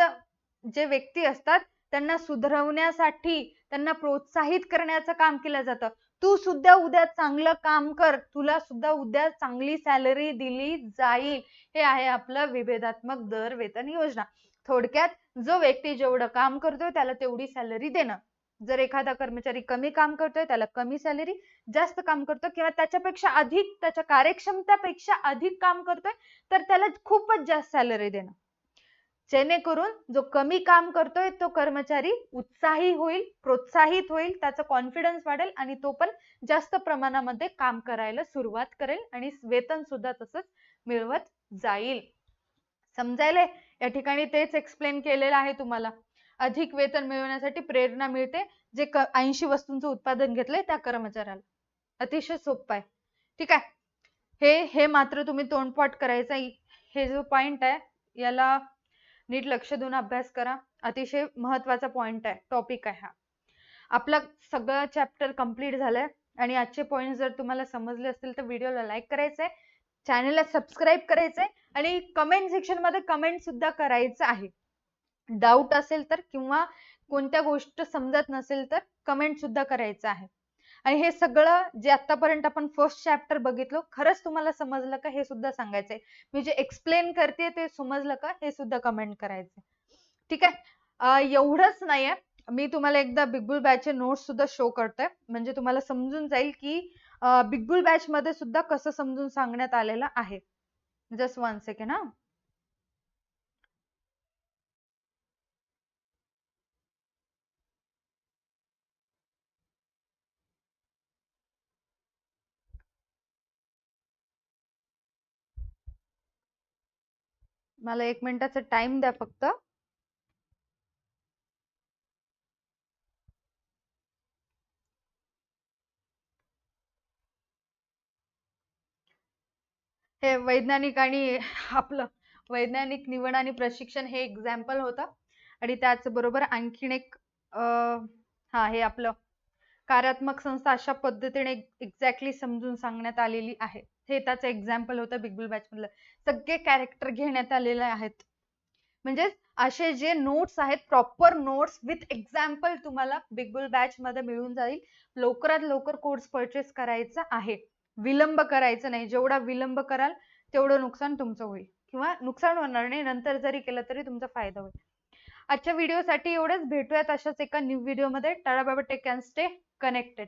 जे व्यक्ती असतात त्यांना सुधारवण्यासाठी, त्यांना प्रोत्साहित करण्याचं काम केलं जातं. तू सुद्धा उद्या चांगलं काम कर, तुला सुद्धा उद्या चांगली सॅलरी दिली जाईल. हे आहे आपलं विभेदात्मक दर वेतन योजना. थोडक्यात, जो व्यक्ती जेवढं काम करतोय त्याला तेवढी सॅलरी देणं. जर एखादा कर्मचारी कमी काम करतोय त्याला कमी सॅलरी, जास्त काम करतो किंवा त्याच्यापेक्षा अधिक, त्याच्या कार्यक्षमतेपेक्षा अधिक काम करतोय तर त्याला खूपच जास्त सॅलरी देणं. जेणेकरून जो कमी काम करतोय तो कर्मचारी उत्साही होईल, प्रोत्साहित होईल, त्याचा कॉन्फिडन्स वाढेल आणि तो पण जास्त प्रमाणामध्ये काम करायला सुरुवात करेल आणि वेतन सुद्धा तसंच मिळवत जाईल. समजायले? या ठिकाणी तेच एक्सप्लेन केलेलं आहे तुम्हाला. अधिक वेतन मिळवण्यासाठी प्रेरणा मिळते जे 80 वस्तूंचं उत्पादन घेतलंय त्या कर्मचाऱ्याला. अतिशय सोपं आहे. ठीक आहे, हे मात्र तुम्ही तोंडपाठ करायचा. हे जो पॉइंट आहे याला नीट लक्ष देऊन अभ्यास करा. अतिशय महत्वाचा पॉइंट आहे, टॉपिक आहे हा. आपला सगळं चॅप्टर कंप्लीट झालंय आणि आजचे पॉइंट जर तुम्हाला समजले असतील तर व्हिडिओला लाईक करायचंय, चॅनलला सबस्क्राईब करायचंय आणि कमेंट सेक्शन मध्ये कमेंट सुद्धा करायचं आहे. डाऊट असेल तर किंवा कोणत्या गोष्ट समजत नसेल तर कमेंट सुद्धा करायचं आहे. आणि हे सगळं जे आतापर्यंत आपण फर्स्ट चॅप्टर बघितलं, खरंच तुम्हाला समजलं का हे सुद्धा सांगायचंय. मी जे एक्सप्लेन करते ते समजलं का हे सुद्धा कमेंट करायचंय. ठीक आहे, एवढंच नाहीये, मी तुम्हाला एकदा बिग बुल बॅचचे नोट्स सुद्धा शो करतोय, म्हणजे तुम्हाला समजून जाईल की बिग बुल बॅच मध्ये सुद्धा कसं समजून सांगण्यात आलेलं आहे. जस्ट 1 सेकंड हा. मला 1 मिनिटाचा टाइम द्या फक्त. हे वैज्ञानिक आणि आपलं वैज्ञानिक निवड आणि प्रशिक्षण हे एक्झाम्पल होतं आणि त्याच बरोबर आणखीन एक हा हे आपलं कार्यात्मक संस्था अशा पद्धतीने एक्झॅक्टली समजून सांगण्यात आलेली आहे. हे त्याचं एक्झाम्पल होतं बिग बुल बॅच मधलं. सगळे कॅरेक्टर घेण्यात आलेले आहेत. म्हणजे असे जे नोट्स आहेत, प्रॉपर नोट्स विथ एक्झाम्पल तुम्हाला बिग बुल बॅच मध्ये मिळून जाईल. लवकरात लवकर कोर्स परचेस करायचा आहे. विलंब करायचा नाही. जेवढा विलंब कराल तेवढं नुकसान तुमचं होईल, किंवा नुकसान होणार नाही, नंतर जरी केलं तरी तुमचा फायदा होईल. आजच्या व्हिडिओसाठी एवढंच. भेटूयात अशाच एका न्यू व्हिडिओ मध्ये. Tata bye bye, take care, stay connected.